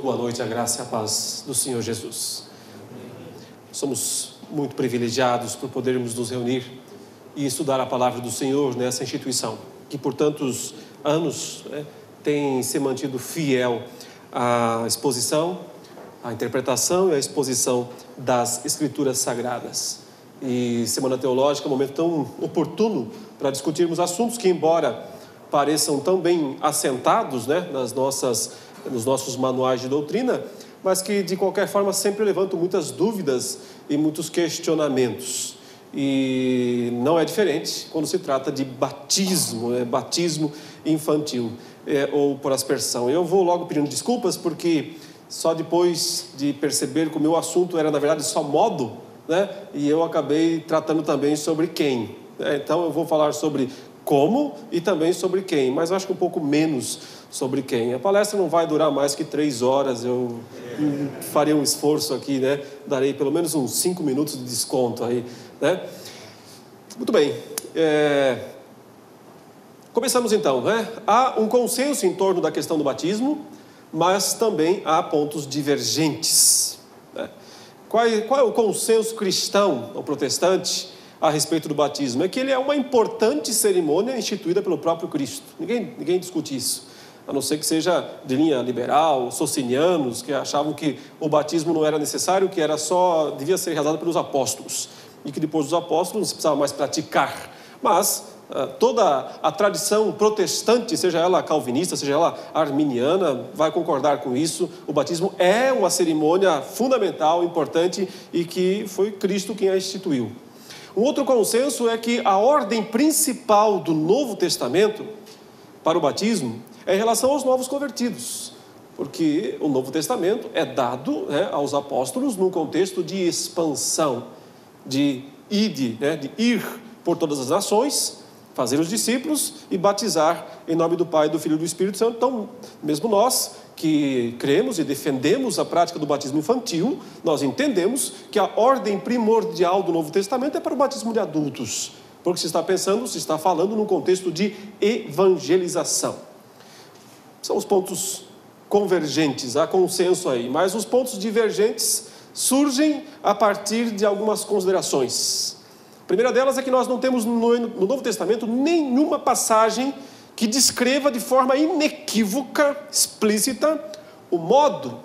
muito boa noite, a graça e a paz do Senhor Jesus. Somos muito privilegiados por podermos nos reunir e estudar a palavra do Senhor nessa instituição, que por tantos anos tem se mantido fiel à exposição, à interpretação e à exposição das Escrituras Sagradas. E Semana Teológica é um momento tão oportuno para discutirmos assuntos que, embora pareçam tão bem assentados nos nossos manuais de doutrina, mas que de qualquer forma sempre levantam muitas dúvidas e muitos questionamentos. E não é diferente quando se trata de batismo, batismo infantil ou por aspersão. Eu vou logo pedindo desculpas porque só depois de perceber que o meu assunto era na verdade só modo, e eu acabei tratando também sobre quem. Então eu vou falar sobre como e também sobre quem, mas acho que um pouco menos sobre quem. A palestra não vai durar mais que 3 horas, eu farei um esforço aqui, darei pelo menos uns 5 minutos de desconto aí, Muito bem, começamos então, Há um consenso em torno da questão do batismo, mas também há pontos divergentes, Qual é o consenso cristão ou protestante a respeito do batismo? É que ele é uma importante cerimônia instituída pelo próprio Cristo. Ninguém discute isso, a não ser que seja de linha liberal, socinianos, que achavam que o batismo não era necessário, que devia ser realizado pelos apóstolos, e que depois dos apóstolos não se precisava mais praticar. Mas toda a tradição protestante, seja ela calvinista, seja ela arminiana, vai concordar com isso. O batismo é uma cerimônia fundamental, importante, e que foi Cristo quem a instituiu. Um outro consenso é que a ordem principal do Novo Testamento para o batismo é em relação aos novos convertidos, porque o Novo Testamento é dado aos apóstolos num contexto de expansão, de ir por todas as nações, fazer os discípulos e batizar em nome do Pai, do Filho e do Espírito Santo. Então, mesmo nós que cremos e defendemos a prática do batismo infantil, nós entendemos que a ordem primordial do Novo Testamento é para o batismo de adultos, porque se está falando num contexto de evangelização. São os pontos convergentes, há consenso aí, mas os pontos divergentes surgem a partir de algumas considerações. A primeira delas é que nós não temos no Novo Testamento nenhuma passagem que descreva de forma inequívoca, explícita, o modo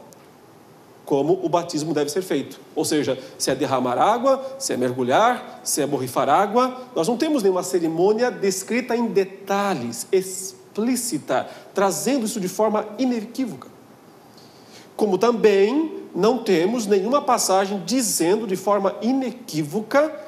como o batismo deve ser feito. Ou seja, se é derramar água, se é mergulhar, se é borrifar água. Nós não temos nenhuma cerimônia descrita em detalhes, explícita, trazendo isso de forma inequívoca. Como também não temos nenhuma passagem dizendo de forma inequívoca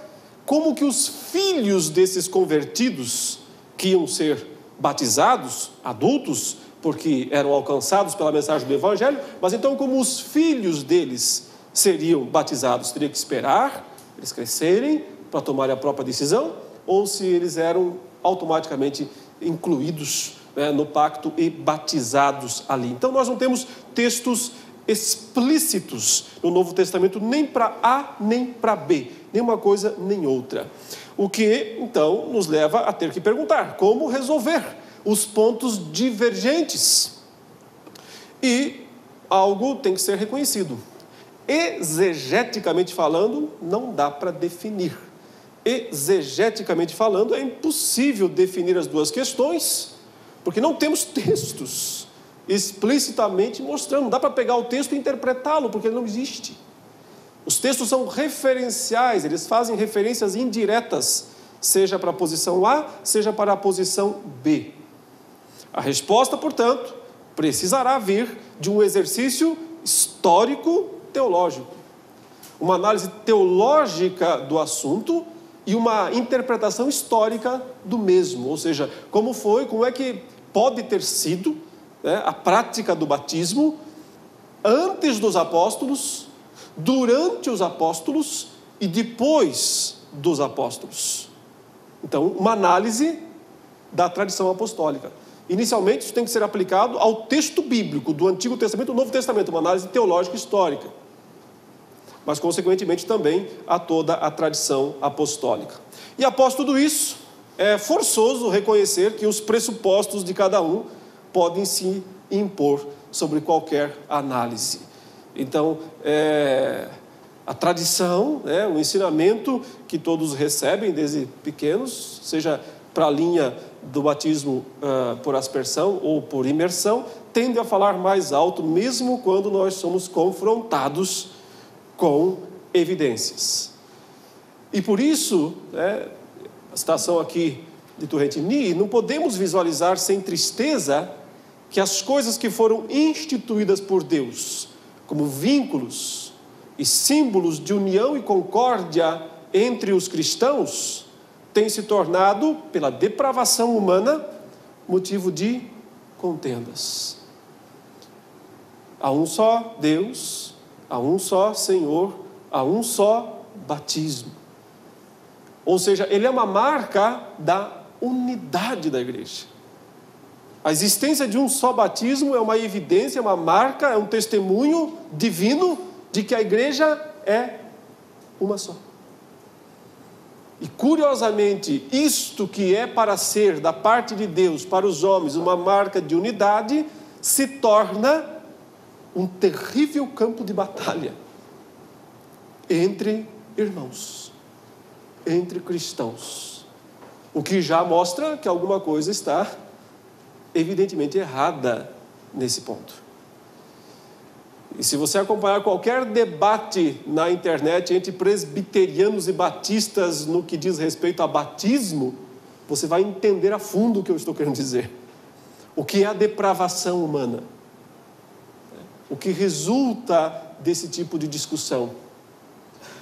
como que os filhos desses convertidos que iam ser batizados, adultos, porque eram alcançados pela mensagem do Evangelho, mas então como os filhos deles seriam batizados? Teria que esperar eles crescerem para tomarem a própria decisão, ou se eles eram automaticamente incluídos no pacto e batizados ali. Então nós não temos textos explícitos no Novo Testamento, nem para A nem para B, nem uma coisa nem outra. O que, então, nos leva a ter que perguntar como resolver os pontos divergentes. E algo tem que ser reconhecido. Exegeticamente falando, não dá para definir. Exegeticamente falando, é impossível definir as duas questões, porque não temos textos explicitamente mostrando. Não dá para pegar o texto e interpretá-lo, porque ele não existe. Os textos são referenciais, eles fazem referências indiretas, seja para a posição A, seja para a posição B. A resposta, portanto, precisará vir de um exercício histórico-teológico, uma análise teológica do assunto e uma interpretação histórica do mesmo, ou seja, como é que pode ter sido a prática do batismo antes dos apóstolos, durante os apóstolos e depois dos apóstolos. Então, uma análise da tradição apostólica. Inicialmente, isso tem que ser aplicado ao texto bíblico do Antigo Testamento e do Novo Testamento, uma análise teológica histórica. Mas, consequentemente, também a toda a tradição apostólica. E após tudo isso, é forçoso reconhecer que os pressupostos de cada um podem se impor sobre qualquer análise. Então, a tradição, o ensinamento que todos recebem desde pequenos, seja para a linha do batismo por aspersão ou por imersão, tende a falar mais alto, mesmo quando nós somos confrontados com evidências. E por isso, a citação aqui de Turretini, não podemos visualizar sem tristeza que as coisas que foram instituídas por Deus como vínculos e símbolos de união e concórdia entre os cristãos têm se tornado, pela depravação humana, motivo de contendas. Há um só Deus, há um só Senhor, há um só batismo. Ou seja, ele é uma marca da unidade da igreja. A existência de um só batismo é uma evidência, é uma marca, é um testemunho divino de que a igreja é uma só. E curiosamente, isto que é para ser da parte de Deus para os homens uma marca de unidade, se torna um terrível campo de batalha entre irmãos, entre cristãos. O que já mostra que alguma coisa está evidentemente errada nesse ponto. E se você acompanhar qualquer debate na internet entre presbiterianos e batistas no que diz respeito a batismo, você vai entender a fundo o que eu estou querendo dizer. O que é a depravação humana? O que resulta desse tipo de discussão?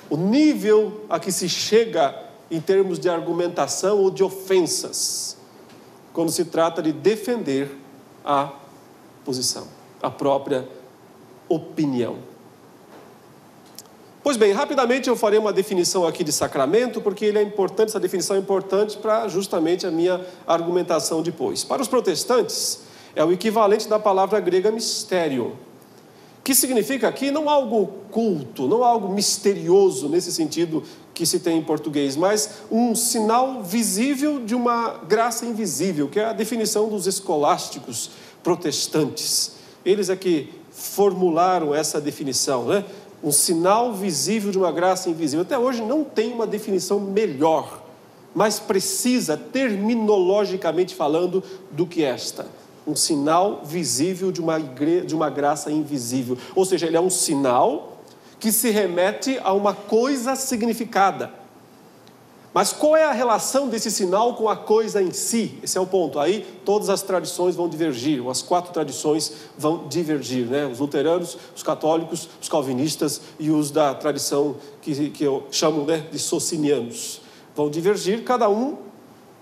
O nível a que se chega em termos de argumentação ou de ofensas, quando se trata de defender a posição, a própria opinião. Pois bem, rapidamente eu farei uma definição aqui de sacramento, porque ele é importante, essa definição é importante para justamente a minha argumentação depois. Para os protestantes, é o equivalente da palavra grega mistério, que significa aqui não algo culto, não algo misterioso nesse sentido que se tem em português, mas um sinal visível de uma graça invisível, que é a definição dos escolásticos protestantes. Eles é que formularam essa definição, um sinal visível de uma graça invisível. Até hoje não tem uma definição melhor, mais precisa, terminologicamente falando, do que esta. Um sinal visível de uma graça invisível. Ou seja, ele é um sinal que se remete a uma coisa significada. Mas qual é a relação desse sinal com a coisa em si? Esse é o ponto. Aí todas as tradições vão divergir, ou as 4 tradições vão divergir, Os luteranos, os católicos, os calvinistas e os da tradição que eu chamo de socinianos. Vão divergir, cada um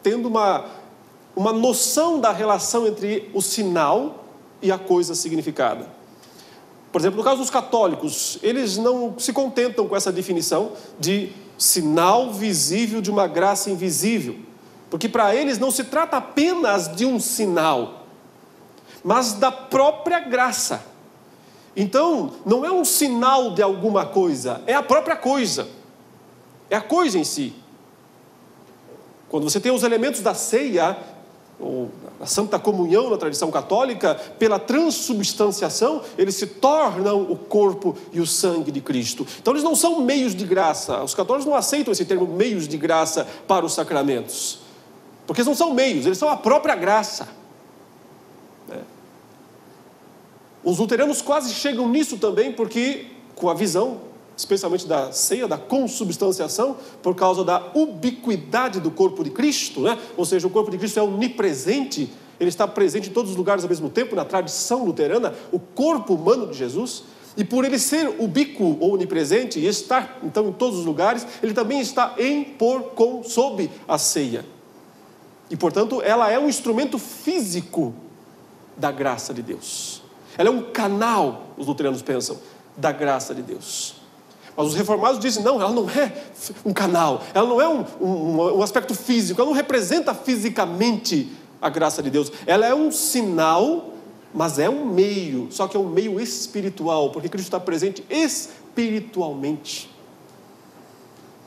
tendo uma noção da relação entre o sinal e a coisa significada. Por exemplo, no caso dos católicos, eles não se contentam com essa definição de sinal visível de uma graça invisível, porque para eles não se trata apenas de um sinal, mas da própria graça. Então, não é um sinal de alguma coisa, é a própria coisa, é a coisa em si. Quando você tem os elementos da ceia, ou a Santa Comunhão na tradição católica, pela transubstanciação, eles se tornam o corpo e o sangue de Cristo. Então eles não são meios de graça. Os católicos não aceitam esse termo meios de graça para os sacramentos, porque eles não são meios, eles são a própria graça. Os luteranos quase chegam nisso também, porque com a visão, especialmente da ceia, da consubstanciação, por causa da ubiquidade do corpo de Cristo, Ou seja, o corpo de Cristo é onipresente, ele está presente em todos os lugares ao mesmo tempo, na tradição luterana, o corpo humano de Jesus, e por ele ser ubíquo ou onipresente, e estar, então, em todos os lugares, ele também está em, por, com, sob a ceia. E, portanto, ela é um instrumento físico da graça de Deus. Ela é um canal, os luteranos pensam, da graça de Deus. Mas os reformados dizem, não, ela não é um canal, ela não é um aspecto físico, ela não representa fisicamente a graça de Deus. Ela é um sinal, mas é um meio, só que é um meio espiritual, porque Cristo está presente espiritualmente.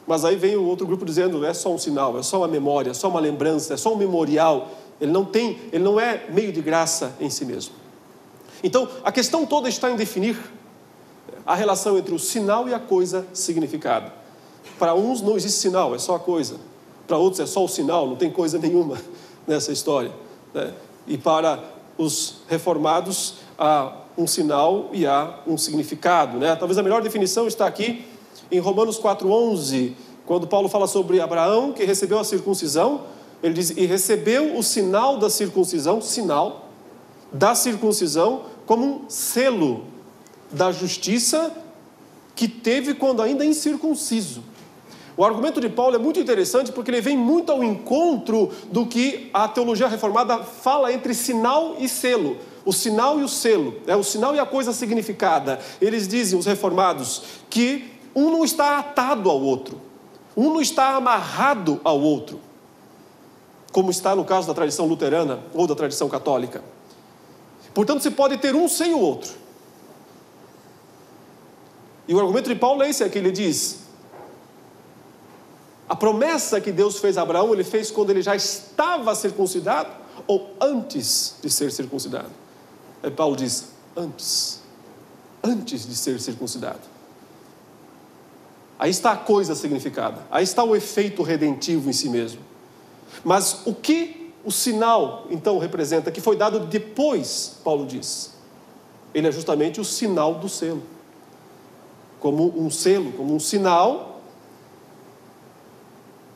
Mas aí vem o outro grupo dizendo, é só um sinal, é só uma memória, é só uma lembrança, é só um memorial. Ele não é meio de graça em si mesmo. Então, a questão toda está em definir a relação entre o sinal e a coisa significada. Para uns não existe sinal, é só a coisa. Para outros é só o sinal, não tem coisa nenhuma nessa história, né? E para os reformados há um sinal e há um significado, né? Talvez a melhor definição está aqui em Romanos 4:11, quando Paulo fala sobre Abraão, que recebeu a circuncisão. Ele diz, e recebeu o sinal da circuncisão, sinal da circuncisão, como um selo da justiça que teve quando ainda incircunciso. O argumento de Paulo é muito interessante porque ele vem muito ao encontro do que a teologia reformada fala entre sinal e selo. O sinal e o selo, o sinal e a coisa significada. Eles dizem, os reformados, que um não está atado ao outro, um não está amarrado ao outro, como está no caso da tradição luterana ou da tradição católica. Portanto, se pode ter um sem o outro. E o argumento de Paulo é esse, é que ele diz, a promessa que Deus fez a Abraão, ele fez quando ele já estava circuncidado ou antes de ser circuncidado? Aí Paulo diz, antes de ser circuncidado. Aí está a coisa significada, aí está o efeito redentivo em si mesmo. Mas o que o sinal, então, representa, que foi dado depois, Paulo diz, ele é justamente o sinal do selo. Como um selo, como um sinal,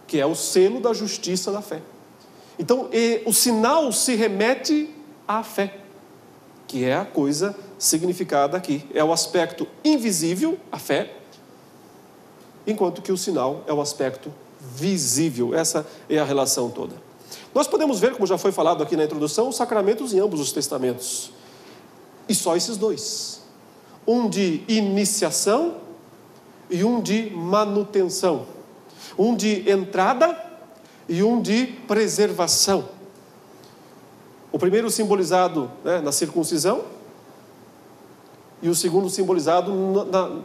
que é o selo da justiça da fé. Então, o sinal se remete à fé, que é a coisa significada aqui. É o aspecto invisível, a fé, enquanto que o sinal é o aspecto visível. Essa é a relação toda. Nós podemos ver, como já foi falado aqui na introdução, os sacramentos em ambos os testamentos. E só esses dois. Um de iniciação e um de manutenção. Um de entrada e um de preservação. O primeiro simbolizado, na circuncisão, e o segundo simbolizado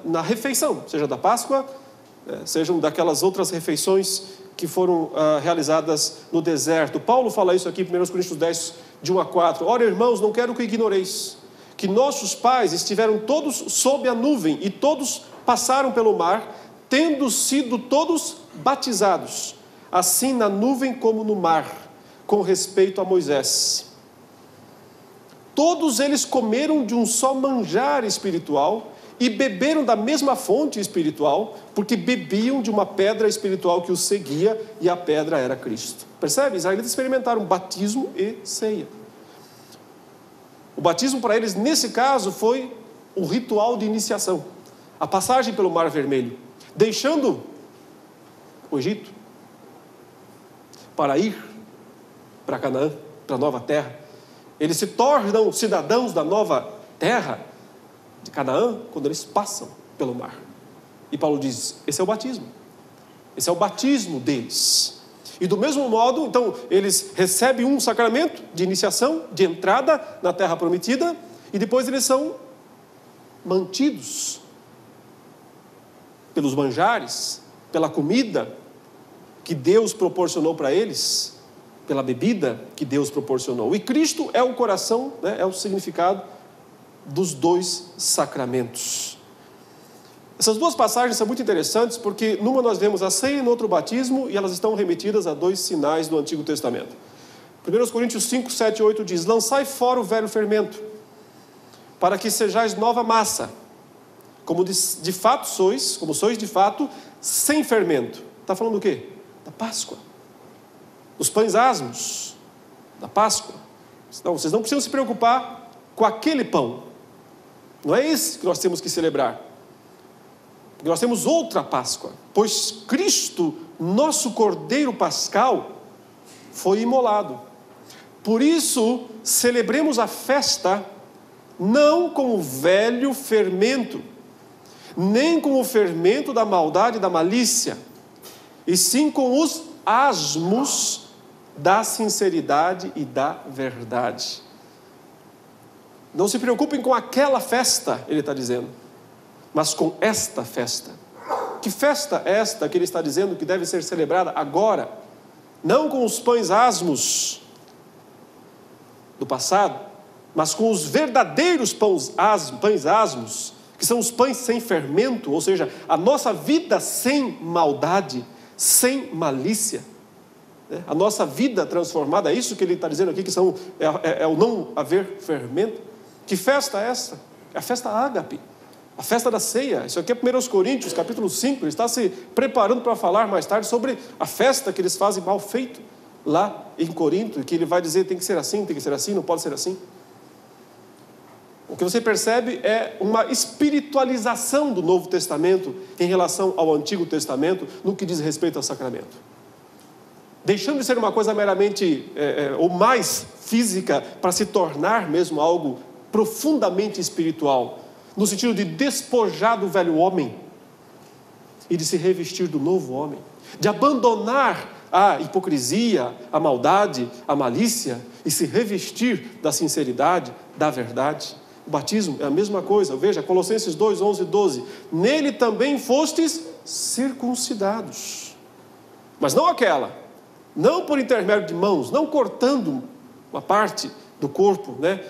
na refeição, seja da Páscoa, sejam daquelas outras refeições que foram realizadas no deserto. Paulo fala isso aqui em 1 Coríntios 10, de 1 a 4. Ora, irmãos, não quero que ignoreis que nossos pais estiveram todos sob a nuvem e todos passaram pelo mar, tendo sido todos batizados, assim na nuvem como no mar, com respeito a Moisés. Todos eles comeram de um só manjar espiritual e beberam da mesma fonte espiritual, porque bebiam de uma pedra espiritual que os seguia, e a pedra era Cristo. Percebe? Os israelitas experimentaram batismo e ceia. O batismo para eles, nesse caso, foi o ritual de iniciação. A passagem pelo Mar Vermelho, deixando o Egito para ir para Canaã, para a nova terra. Eles se tornam cidadãos da nova terra de Canaã quando eles passam pelo mar. E Paulo diz, esse é o batismo. Esse é o batismo deles. E do mesmo modo, então, eles recebem um sacramento de iniciação, de entrada na terra prometida, e depois eles são mantidos pelos manjares, pela comida que Deus proporcionou para eles, pela bebida que Deus proporcionou. E Cristo é o coração, é o significado dos dois sacramentos. Essas duas passagens são muito interessantes porque numa nós vemos a ceia e no outro o batismo, e elas estão remetidas a dois sinais do Antigo Testamento. 1 Coríntios 5, 7 e 8 diz, lançai fora o velho fermento, para que sejais nova massa, como de fato sois, como sois de fato, sem fermento. Está falando do quê? Da Páscoa. Dos pães asmos da Páscoa. Não, vocês não precisam se preocupar com aquele pão. Não é esse que nós temos que celebrar. Porque nós temos outra Páscoa. Pois Cristo, nosso Cordeiro Pascal, foi imolado. Por isso, celebremos a festa não com o velho fermento, nem com o fermento da maldade e da malícia, e sim com os asmos da sinceridade e da verdade. Não se preocupem com aquela festa, ele está dizendo, mas com esta festa. Que festa é esta que ele está dizendo que deve ser celebrada agora? Não com os pães asmos do passado, mas com os verdadeiros pães asmos, que são os pães sem fermento, ou seja, a nossa vida sem maldade, sem malícia, né? A nossa vida transformada, é isso que ele está dizendo aqui, que é o não haver fermento. Que festa é essa? É a festa ágape, a festa da ceia. Isso aqui é 1 Coríntios, capítulo 5, ele está se preparando para falar mais tarde sobre a festa que eles fazem mal feito lá em Corinto, que ele vai dizer tem que ser assim, não pode ser assim. O que você percebe é uma espiritualização do Novo Testamento em relação ao Antigo Testamento no que diz respeito ao sacramento. Deixando de ser uma coisa meramente, ou mais física, para se tornar mesmo algo profundamente espiritual, no sentido de despojar do velho homem e de se revestir do novo homem, de abandonar a hipocrisia, a maldade, a malícia e se revestir da sinceridade, da verdade. O batismo é a mesma coisa. Veja, Colossenses 2, 11 e 12. Nele também fostes circuncidados. Mas não aquela, não por intermédio de mãos, não cortando uma parte do corpo, né,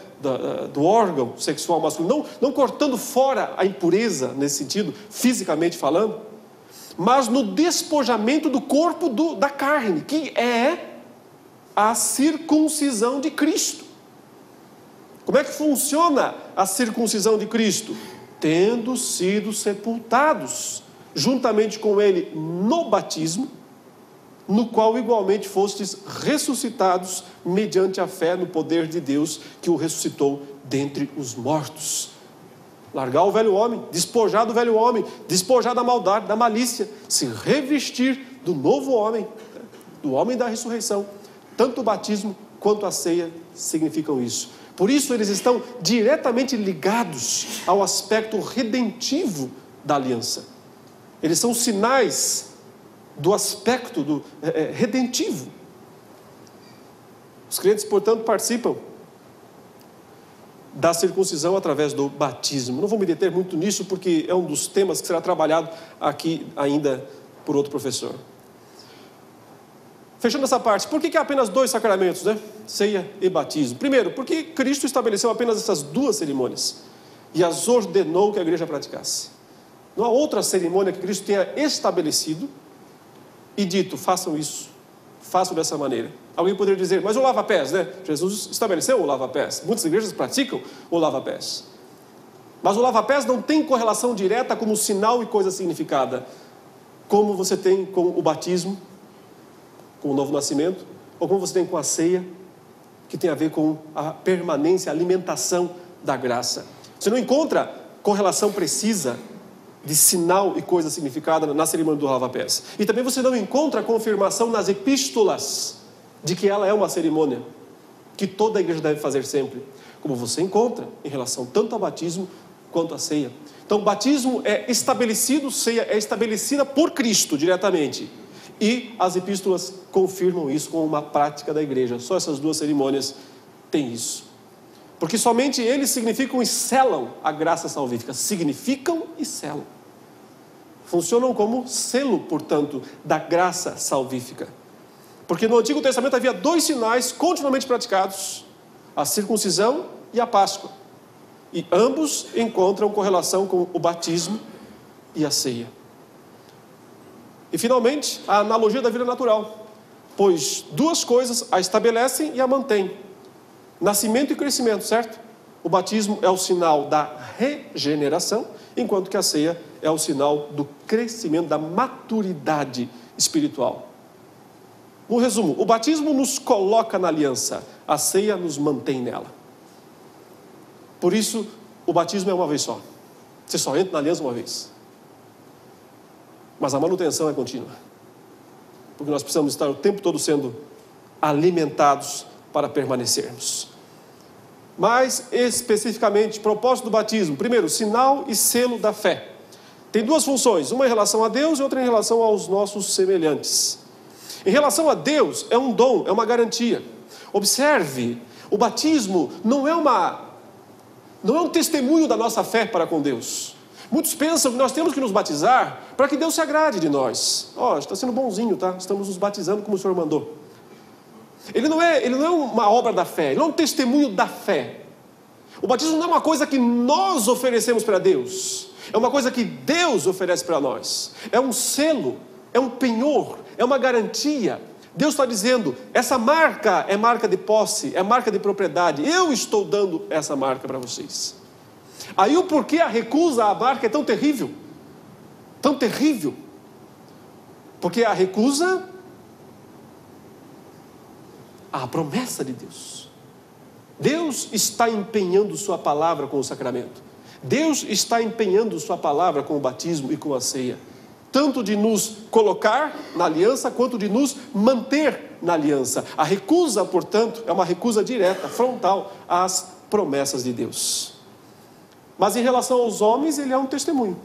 do órgão sexual masculino, não cortando fora a impureza, nesse sentido, fisicamente falando, mas no despojamento do corpo da carne, que é a circuncisão de Cristo. Como é que funciona a circuncisão de Cristo? Tendo sido sepultados juntamente com ele no batismo, no qual igualmente fostes ressuscitados mediante a fé no poder de Deus que o ressuscitou dentre os mortos. Largar o velho homem, despojar do velho homem, despojar da maldade, da malícia, se revestir do novo homem, do homem da ressurreição. Tanto o batismo quanto a ceia significam isso. Por isso eles estão diretamente ligados ao aspecto redentivo da aliança. Eles são sinais do aspecto redentivo. Os crentes, portanto, participam da circuncisão através do batismo. Não vou me deter muito nisso, porque é um dos temas que será trabalhado aqui ainda por outro professor. Fechando essa parte, por que há apenas 2 sacramentos, né? Ceia e batismo? Primeiro, porque Cristo estabeleceu apenas essas 2 cerimônias e as ordenou que a igreja praticasse. Não há outra cerimônia que Cristo tenha estabelecido e dito, façam isso, façam dessa maneira. Alguém poderia dizer, mas o lava-pés, né? Jesus estabeleceu o lava-pés. Muitas igrejas praticam o lava-pés. Mas o lava-pés não tem correlação direta como sinal e coisa significada, como você tem com o batismo, com o novo nascimento, ou como você tem com a ceia, que tem a ver com a permanência, a alimentação da graça. Você não encontra correlação precisa de sinal e coisa significada na cerimônia do lava-pés. E também você não encontra confirmação nas epístolas de que ela é uma cerimônia que toda a igreja deve fazer sempre, como você encontra em relação tanto ao batismo quanto à ceia. Então, o batismo é estabelecido, ceia é estabelecida por Cristo diretamente. E as epístolas confirmam isso como uma prática da igreja. Só essas 2 cerimônias têm isso. Porque somente eles significam e selam a graça salvífica. Significam e selam. Funcionam como selo, portanto, da graça salvífica. Porque no Antigo Testamento havia 2 sinais continuamente praticados: a circuncisão e a Páscoa. E ambos encontram correlação com o batismo e a ceia. E finalmente, a analogia da vida natural, pois 2 coisas a estabelecem e a mantêm: nascimento e crescimento, certo? O batismo é o sinal da regeneração, enquanto que a ceia é o sinal do crescimento, da maturidade espiritual. No resumo, o batismo nos coloca na aliança, a ceia nos mantém nela. Por isso, o batismo é uma vez só. Você só entra na aliança uma vez. Mas a manutenção é contínua. Porque nós precisamos estar o tempo todo sendo alimentados para permanecermos. Mas, especificamente, propósito do batismo. Primeiro, sinal e selo da fé. Tem 2 funções, uma em relação a Deus e outra em relação aos nossos semelhantes. Em relação a Deus, é um dom, é uma garantia. Observe, o batismo não é um testemunho da nossa fé para com Deus. Muitos pensam que nós temos que nos batizar para que Deus se agrade de nós. Está sendo bonzinho, tá? Estamos nos batizando como o Senhor mandou. Ele não é uma obra da fé, ele não é um testemunho da fé. O batismo não é uma coisa que nós oferecemos para Deus, é uma coisa que Deus oferece para nós. É um selo, é um penhor, é uma garantia. Deus está dizendo, essa marca é marca de posse, é marca de propriedade. Eu estou dando essa marca para vocês. Aí o porquê a recusa à marca é tão terrível. Tão terrível. Porque a recusa à promessa de Deus. Deus está empenhando sua palavra com o sacramento. Deus está empenhando sua palavra com o batismo e com a ceia. Tanto de nos colocar na aliança, quanto de nos manter na aliança. A recusa, portanto, é uma recusa direta, frontal, às promessas de Deus. Mas em relação aos homens, ele é um testemunho.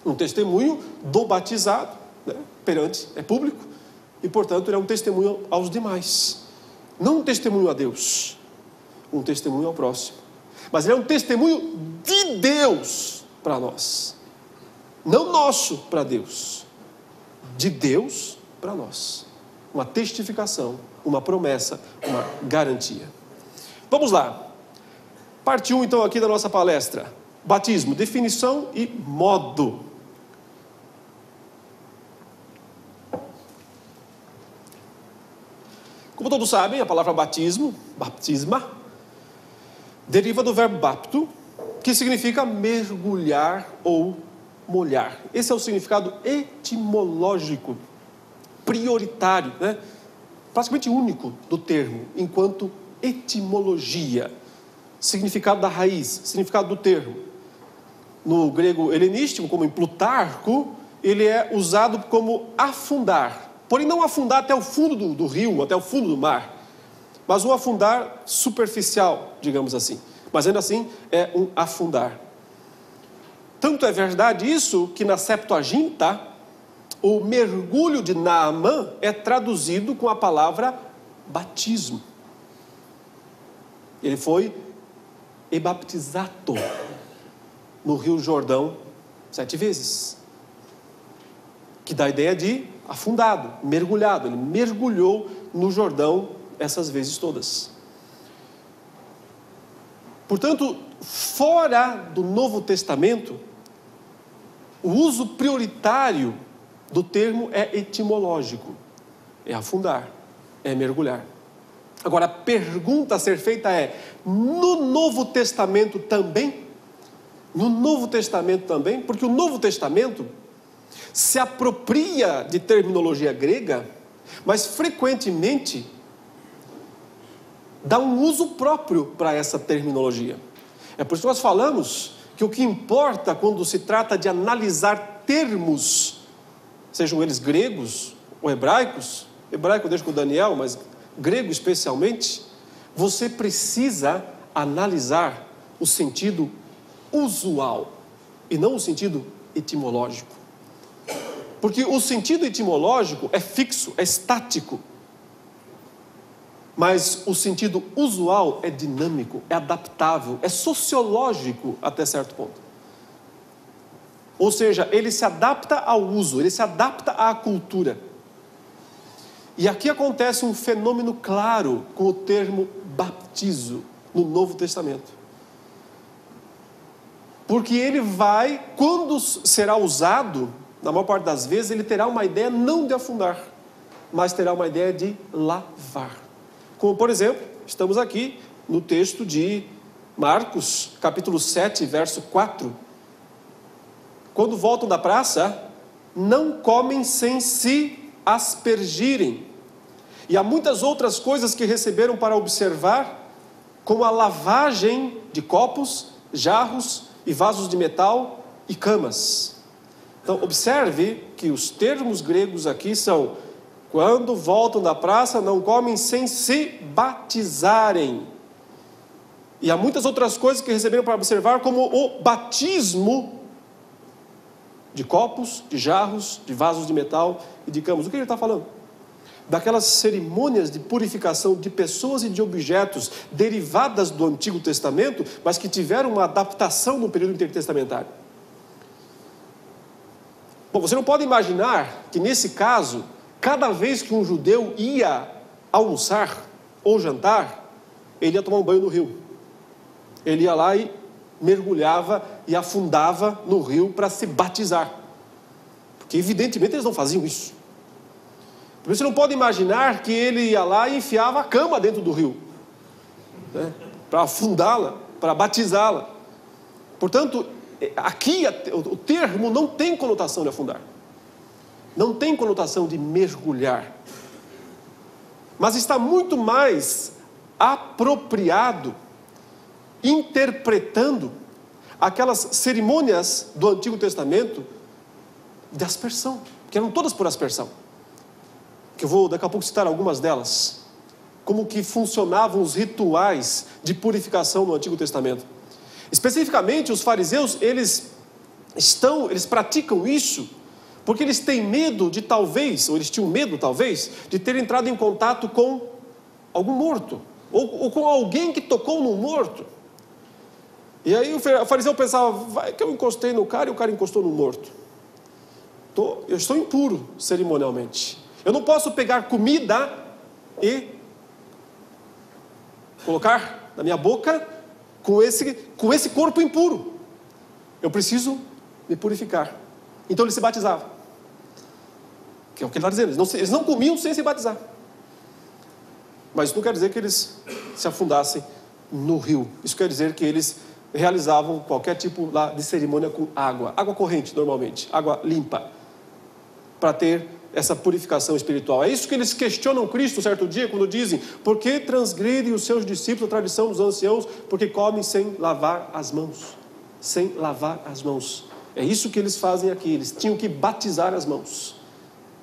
Um testemunho do batizado, né? Perante, é público, e portanto ele é um testemunho aos demais. Não um testemunho a Deus, um testemunho ao próximo. Mas ele é um testemunho de Deus para nós. Não nosso para Deus. De Deus para nós. Uma testificação, uma promessa, uma garantia. Vamos lá. Parte 1 então aqui da nossa palestra. Batismo, definição e modo. Como todos sabem, a palavra batismo, baptisma, deriva do verbo bapto, que significa mergulhar ou molhar. Esse é o significado etimológico, prioritário, né? Praticamente único do termo, enquanto etimologia. Significado da raiz, significado do termo. No grego helenístico, como em Plutarco, ele é usado como afundar. Porém, não afundar até o fundo do rio, até o fundo do mar, mas um afundar superficial, digamos assim. Mas ainda assim, é um afundar. Tanto é verdade isso, que na Septuaginta, o mergulho de Naamã é traduzido com a palavra batismo. Ele foi ebaptizato no Rio Jordão 7 vezes. Que dá a ideia de afundado, mergulhado. Ele mergulhou no Jordão essas vezes todas. Portanto, fora do Novo Testamento, o uso prioritário do termo é etimológico. É afundar, é mergulhar. Agora, a pergunta a ser feita é, no Novo Testamento também? No Novo Testamento também? Porque o Novo Testamento se apropria de terminologia grega, mas frequentemente dá um uso próprio para essa terminologia. É por isso que nós falamos que o que importa quando se trata de analisar termos, sejam eles gregos ou hebraicos, hebraico eu deixo com o Daniel, mas grego especialmente, você precisa analisar o sentido usual e não o sentido etimológico. Porque o sentido etimológico é fixo, é estático. Mas o sentido usual é dinâmico, é adaptável, é sociológico até certo ponto. Ou seja, ele se adapta ao uso, ele se adapta à cultura. E aqui acontece um fenômeno claro com o termo baptizo no Novo Testamento. Porque ele vai, quando será usado, na maior parte das vezes, ele terá uma ideia não de afundar, mas terá uma ideia de lavar. Como, por exemplo, estamos aqui no texto de Marcos, capítulo 7, verso 4. Quando voltam da praça, não comem sem se aspergirem. E há muitas outras coisas que receberam para observar, como a lavagem de copos, jarros e vasos de metal e camas. Então, observe que os termos gregos aqui são: quando voltam da praça, não comem sem se batizarem. E há muitas outras coisas que receberam para observar, como o batismo de copos, de jarros, de vasos de metal e de camas. O que ele está falando? Daquelas cerimônias de purificação de pessoas e de objetos derivadas do Antigo Testamento, mas que tiveram uma adaptação no período intertestamentário. Bom, você não pode imaginar que nesse caso, cada vez que um judeu ia almoçar ou jantar, ele ia tomar um banho no rio. Ele ia lá e mergulhava e afundava no rio para se batizar. Porque evidentemente eles não faziam isso. Você não pode imaginar que ele ia lá e enfiava a cama dentro do rio, né, para afundá-la, para batizá-la. Portanto, aqui o termo não tem conotação de afundar. Não tem conotação de mergulhar. Mas está muito mais apropriado, interpretando aquelas cerimônias do Antigo Testamento de aspersão, que eram todas por aspersão. Que eu vou daqui a pouco citar algumas delas. Como que funcionavam os rituais de purificação no Antigo Testamento. Especificamente, os fariseus, eles praticam isso porque eles têm medo de talvez, ou eles tinham medo talvez, de ter entrado em contato com algum morto, ou com alguém que tocou no morto. E aí o fariseu pensava, vai que eu encostei no cara e o cara encostou no morto. Eu estou impuro cerimonialmente. Eu não posso pegar comida e colocar na minha boca com esse corpo impuro. Eu preciso me purificar. Então ele se batizava. Que é o que ele está dizendo. Eles não comiam sem se batizar. Mas isso não quer dizer que eles se afundassem no rio. Isso quer dizer que eles realizavam qualquer tipo lá de cerimônia com água. Água corrente, normalmente. Água limpa. Para ter essa purificação espiritual. É isso que eles questionam Cristo certo dia, quando dizem: por que transgridem os seus discípulos a tradição dos anciãos? Porque comem sem lavar as mãos. Sem lavar as mãos. É isso que eles fazem aqui. Eles tinham que batizar as mãos.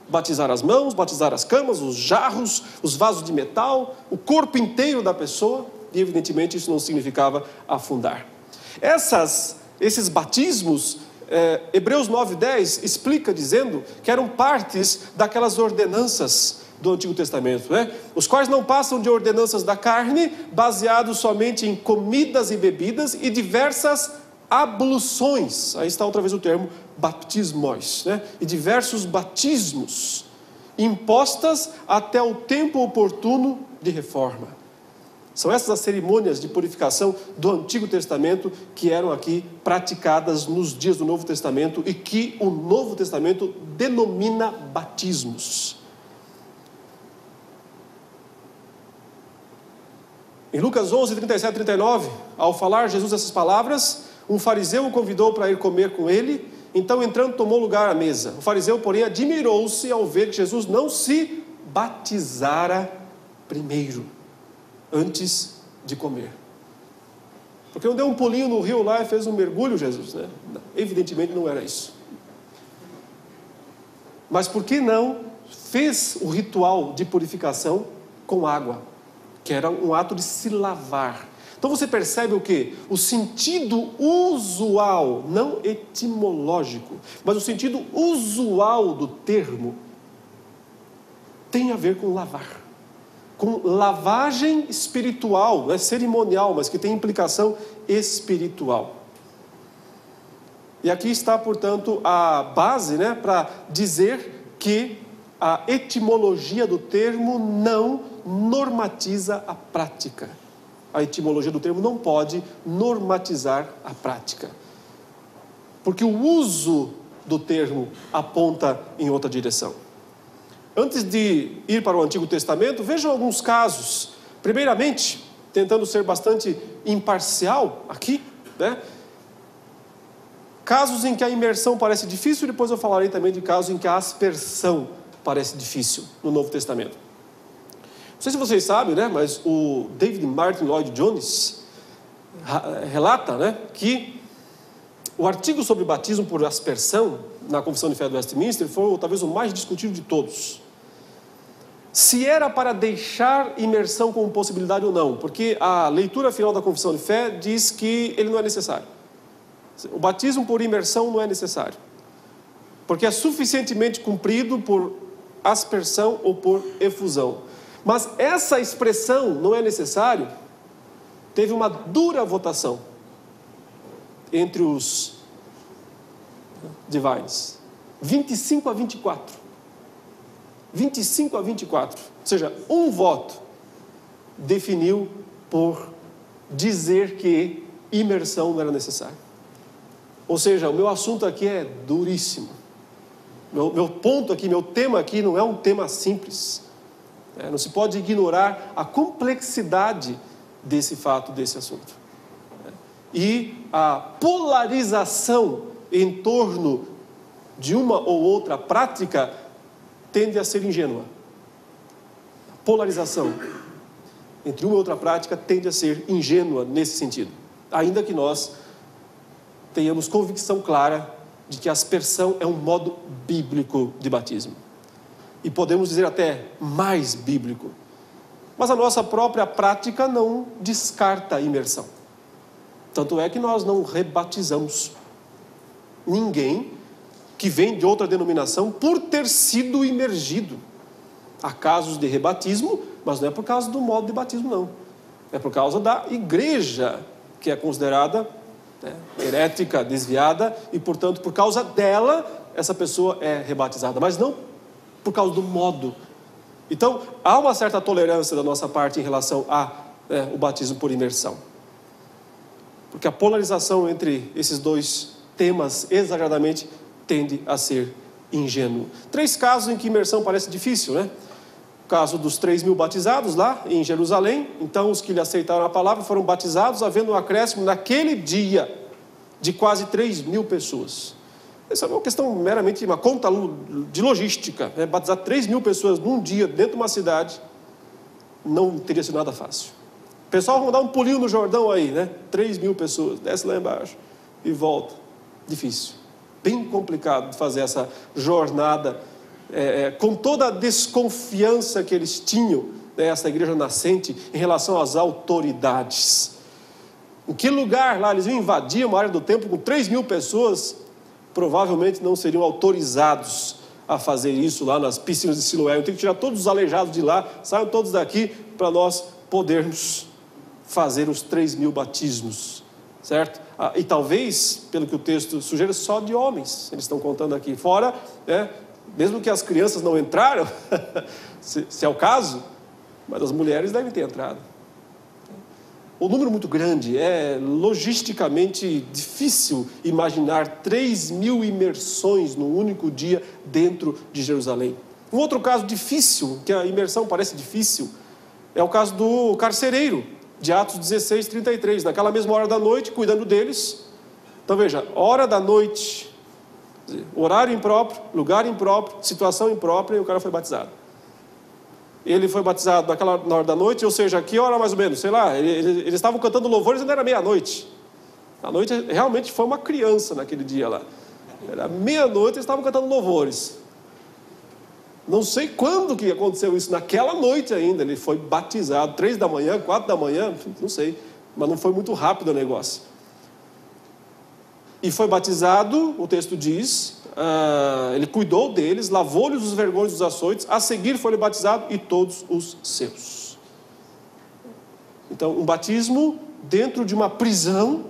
Batizar as mãos, batizar as camas, os jarros, os vasos de metal, o corpo inteiro da pessoa. E evidentemente isso não significava afundar. Esses batismos, Hebreus 9:10 explica dizendo que eram partes daquelas ordenanças do Antigo Testamento, né? Os quais não passam de ordenanças da carne, baseados somente em comidas e bebidas e diversas abluções. Aí está outra vez o termo batismos, né? E diversos batismos impostas até o tempo oportuno de reforma. São essas as cerimônias de purificação do Antigo Testamento que eram aqui praticadas nos dias do Novo Testamento e que o Novo Testamento denomina batismos. Em Lucas 11, 37 e 39, ao falar Jesus essas palavras, um fariseu o convidou para ir comer com ele. Então, entrando, tomou lugar à mesa. O fariseu, porém, admirou-se ao ver que Jesus não se batizara primeiro, antes de comer. Porque não deu um pulinho no rio lá e fez um mergulho, Jesus, né? Evidentemente não era isso. Mas por que não fez o ritual de purificação com água? Que era um ato de se lavar. Então você percebe o quê? O sentido usual, não etimológico, mas o sentido usual do termo tem a ver com lavar. Com lavagem espiritual, não é cerimonial, mas que tem implicação espiritual. E aqui está, portanto, a base, né, para dizer que a etimologia do termo não normatiza a prática. A etimologia do termo não pode normatizar a prática. Porque o uso do termo aponta em outra direção. Antes de ir para o Antigo Testamento, vejam alguns casos. Primeiramente, tentando ser bastante imparcial aqui, né? Casos em que a imersão parece difícil, depois eu falarei também de casos em que a aspersão parece difícil no Novo Testamento. Não sei se vocês sabem, né? Mas o David Martin Lloyd Jones relata, né, que o artigo sobre batismo por aspersão na Confissão de Fé do Westminster foi talvez o mais discutido de todos. Se era para deixar imersão como possibilidade ou não, porque a leitura final da Confissão de Fé diz que ele não é necessário. O batismo por imersão não é necessário, porque é suficientemente cumprido por aspersão ou por efusão. Mas essa expressão não é necessário, teve uma dura votação entre os divines. 25 a 24. 25 a 24. Ou seja, um voto definiu por dizer que imersão não era necessária. Ou seja, o meu assunto aqui é duríssimo. Meu ponto aqui, meu tema aqui não é um tema simples. Não se pode ignorar a complexidade desse fato, desse assunto. E a polarização em torno de uma ou outra prática tende a ser ingênua. A polarização entre uma e outra prática tende a ser ingênua nesse sentido. Ainda que nós tenhamos convicção clara de que a aspersão é um modo bíblico de batismo. E podemos dizer até mais bíblico. Mas a nossa própria prática não descarta a imersão. Tanto é que nós não rebatizamos ninguém que vem de outra denominação por ter sido imergido. Há casos de rebatismo, mas não é por causa do modo de batismo, não. É por causa da igreja, que é considerada herética, desviada, e, portanto, por causa dela, essa pessoa é rebatizada, mas não por causa do modo. Então, há uma certa tolerância da nossa parte em relação ao batismo por imersão. Porque a polarização entre esses dois temas, exageradamente, tende a ser ingênuo. 3 casos em que imersão parece difícil, né? O caso dos 3.000 batizados lá em Jerusalém. Então, os que lhe aceitaram a palavra foram batizados, havendo um acréscimo naquele dia de quase 3.000 pessoas. Essa é uma questão meramente, uma conta de logística. Batizar 3.000 pessoas num dia dentro de uma cidade não teria sido nada fácil. O pessoal vai dar um pulinho no Jordão aí, né? 3.000 pessoas, desce lá embaixo e volta. Difícil. Bem complicado de fazer essa jornada, com toda a desconfiança que eles tinham, essa igreja nascente, em relação às autoridades. Em que lugar lá eles iam invadir uma área do templo com 3.000 pessoas? Provavelmente não seriam autorizados a fazer isso lá nas piscinas de Siloé. Eu tenho que tirar todos os aleijados de lá, saiam todos daqui para nós podermos fazer os 3.000 batismos, certo? E talvez, pelo que o texto sugere, só de homens, eles estão contando aqui. Fora, mesmo que as crianças não entraram, se é o caso, mas as mulheres devem ter entrado. O número muito grande, é logisticamente difícil imaginar 3.000 imersões num único dia dentro de Jerusalém. Um outro caso difícil, que a imersão parece difícil, é o caso do carcereiro, de Atos 16, 33. Naquela mesma hora da noite, cuidando deles. Então veja, hora da noite, horário impróprio, lugar impróprio, situação imprópria, e o cara foi batizado. Ele foi batizado na hora da noite, ou seja, que hora mais ou menos? Sei lá, eles estavam cantando louvores e ainda era meia-noite. A noite realmente foi uma criança naquele dia lá. Era meia-noite e eles estavam cantando louvores. Não sei quando que aconteceu isso, naquela noite ainda. Ele foi batizado, 3 da manhã, 4 da manhã, não sei. Mas não foi muito rápido o negócio. E foi batizado, o texto diz... ele cuidou deles, lavou-lhes os vergões dos açoites, a seguir foi batizado e todos os seus. Então, um batismo dentro de uma prisão.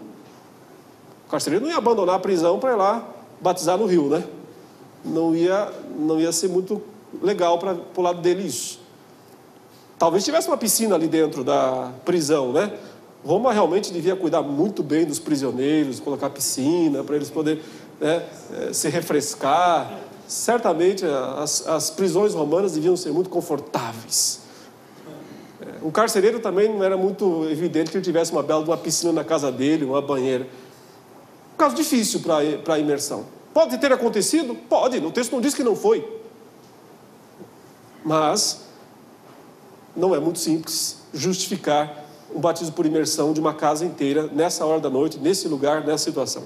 O carcereiro não ia abandonar a prisão para ir lá batizar no rio, né? Não ia ser muito legal para o lado dele isso. Talvez tivesse uma piscina ali dentro da prisão, né? Roma realmente devia cuidar muito bem dos prisioneiros, colocar piscina para eles poderem se refrescar. Certamente as prisões romanas deviam ser muito confortáveis. O carcereiro também não era muito evidente que ele tivesse uma piscina na casa dele, uma banheira. Um caso difícil para a imersão. Pode ter acontecido? Pode, o texto não diz que não foi. Mas não é muito simples justificar um batismo por imersão de uma casa inteira, nessa hora da noite, nesse lugar, nessa situação.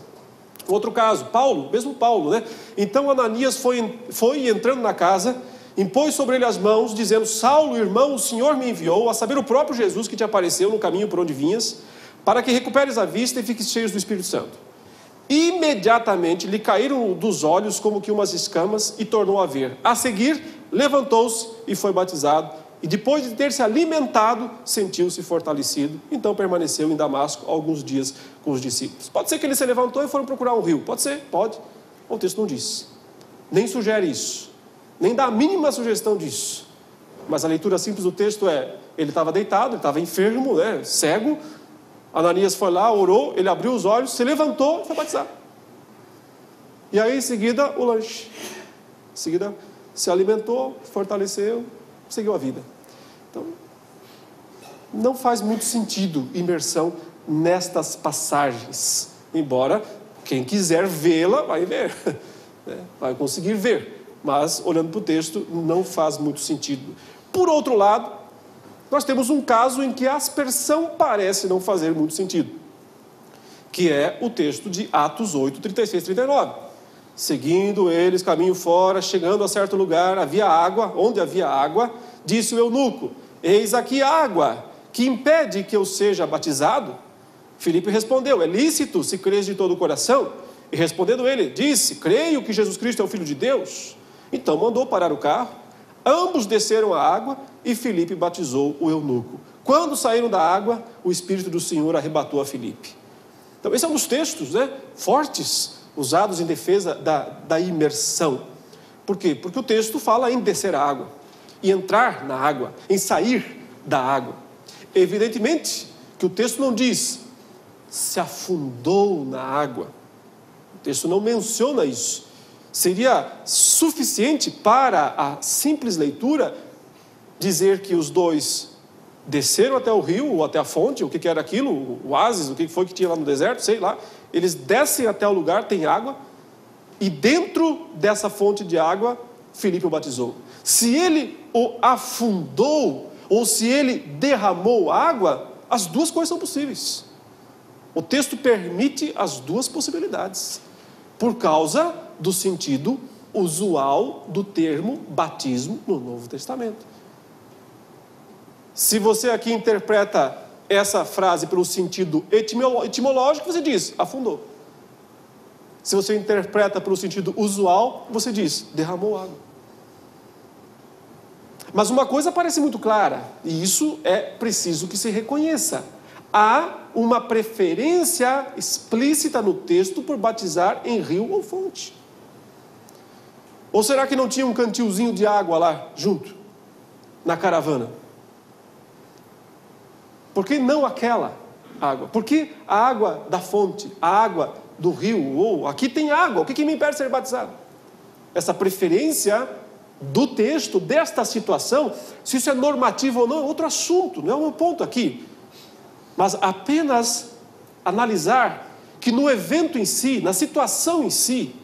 Outro caso, mesmo Paulo, né? Então Ananias foi entrando na casa, impôs sobre ele as mãos, dizendo: Saulo, irmão, o Senhor me enviou, a saber, o próprio Jesus que te apareceu no caminho por onde vinhas, para que recuperes a vista e fiques cheios do Espírito Santo. Imediatamente lhe caíram dos olhos como que umas escamas e tornou a ver. A seguir, levantou-se e foi batizado. E depois de ter se alimentado, sentiu-se fortalecido. Então permaneceu em Damasco alguns dias com os discípulos. Pode ser que ele se levantou e foram procurar um rio. Pode ser, pode. O texto não diz. Nem sugere isso. Nem dá a mínima sugestão disso. Mas a leitura simples do texto ele estava deitado, ele estava enfermo, cego. Ananias foi lá, orou, ele abriu os olhos, se levantou e foi batizado. E aí, em seguida, o lanche. Em seguida, se alimentou, fortaleceu, seguiu a vida. Então, não faz muito sentido imersão nestas passagens. Embora, quem quiser vê-la, vai ver. Vai conseguir ver. Mas, olhando para o texto, não faz muito sentido. Por outro lado, nós temos um caso em que a aspersão parece não fazer muito sentido, que é o texto de Atos 8, 36 e 39. Seguindo eles caminho fora, chegando a certo lugar, havia água. Onde havia água, disse o eunuco: eis aqui água, que impede que eu seja batizado? Filipe respondeu: é lícito, se crês de todo o coração. E respondendo ele, disse: creio que Jesus Cristo é o Filho de Deus. Então mandou parar o carro. Ambos desceram a água e Filipe batizou o eunuco. Quando saíram da água, o Espírito do Senhor arrebatou a Filipe. Então, esse é um dos textos, fortes, usados em defesa da imersão. Por quê? Porque o texto fala em descer a água, em entrar na água, em sair da água. Evidentemente que o texto não diz se afundou na água. O texto não menciona isso. Seria suficiente para a simples leitura dizer que os dois desceram até o rio, ou até a fonte, o que era aquilo, o oásis, o que foi que tinha lá no deserto, sei lá. Eles descem até o lugar, tem água, e dentro dessa fonte de água, Filipe o batizou. Se ele o afundou, ou se ele derramou água, as duas coisas são possíveis. O texto permite as duas possibilidades, por causa do sentido usual do termo batismo no Novo Testamento. Se você aqui interpreta essa frase pelo sentido etimológico, você diz, afundou. Se você interpreta pelo sentido usual, você diz, derramou água. Mas uma coisa parece muito clara, e isso é preciso que se reconheça. Há uma preferência explícita no texto por batizar em rio ou fonte. Ou será que não tinha um cantilzinho de água lá junto, na caravana? Por que não aquela água? Por que a água da fonte, a água do rio? Ou aqui tem água, o que me impede de ser batizado? Essa preferência do texto, desta situação, se isso é normativo ou não, é outro assunto, não é o meu ponto aqui. Mas apenas analisar que no evento em si, na situação em si,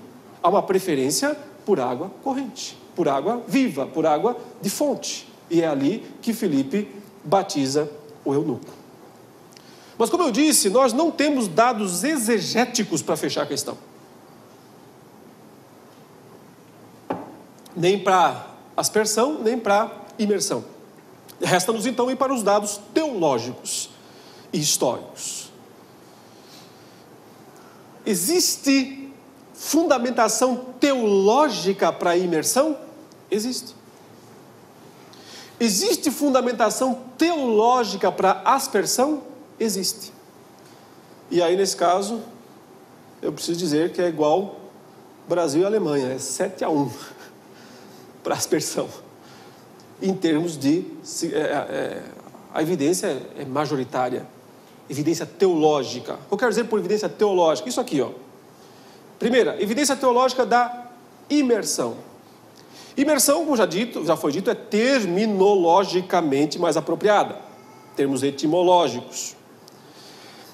há uma preferência por água corrente, por água viva, por água de fonte. E é ali que Filipe batiza o eunuco. Mas como eu disse, nós não temos dados exegéticos para fechar a questão. Nem para aspersão, nem para imersão. Resta-nos então ir para os dados teológicos e históricos. Existe fundamentação teológica para a imersão? Existe. Existe fundamentação teológica para a aspersão? Existe. E aí, nesse caso, eu preciso dizer que é igual Brasil e Alemanha, é 7-1 para a aspersão. Em termos de... a evidência é majoritária. Evidência teológica. O que eu quero dizer por evidência teológica? Isso aqui, ó. Primeira, evidência teológica da imersão. Imersão, como já foi dito, é terminologicamente mais apropriada, em termos etimológicos.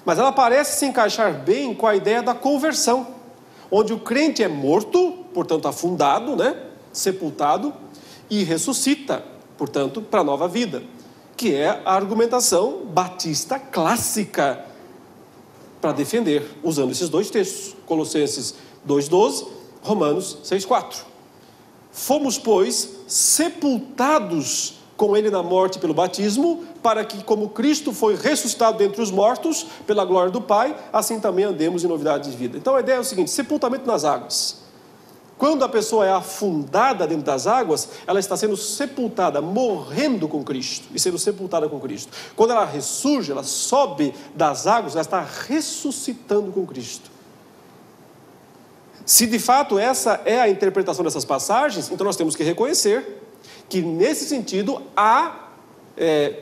Mas ela parece se encaixar bem com a ideia da conversão, onde o crente é morto, portanto afundado, sepultado, e ressuscita, portanto, para a nova vida, que é a argumentação batista clássica para defender, usando esses dois textos, Colossenses 2,12, Romanos 6,4. Fomos, pois, sepultados com ele na morte pelo batismo, para que, como Cristo foi ressuscitado dentre os mortos, pela glória do Pai, assim também andemos em novidade de vida. Então a ideia é o seguinte, sepultamento nas águas. Quando a pessoa é afundada dentro das águas, ela está sendo sepultada, morrendo com Cristo, e sendo sepultada com Cristo. Quando ela ressurge, ela sobe das águas, ela está ressuscitando com Cristo. Se de fato essa é a interpretação dessas passagens, então nós temos que reconhecer que nesse sentido há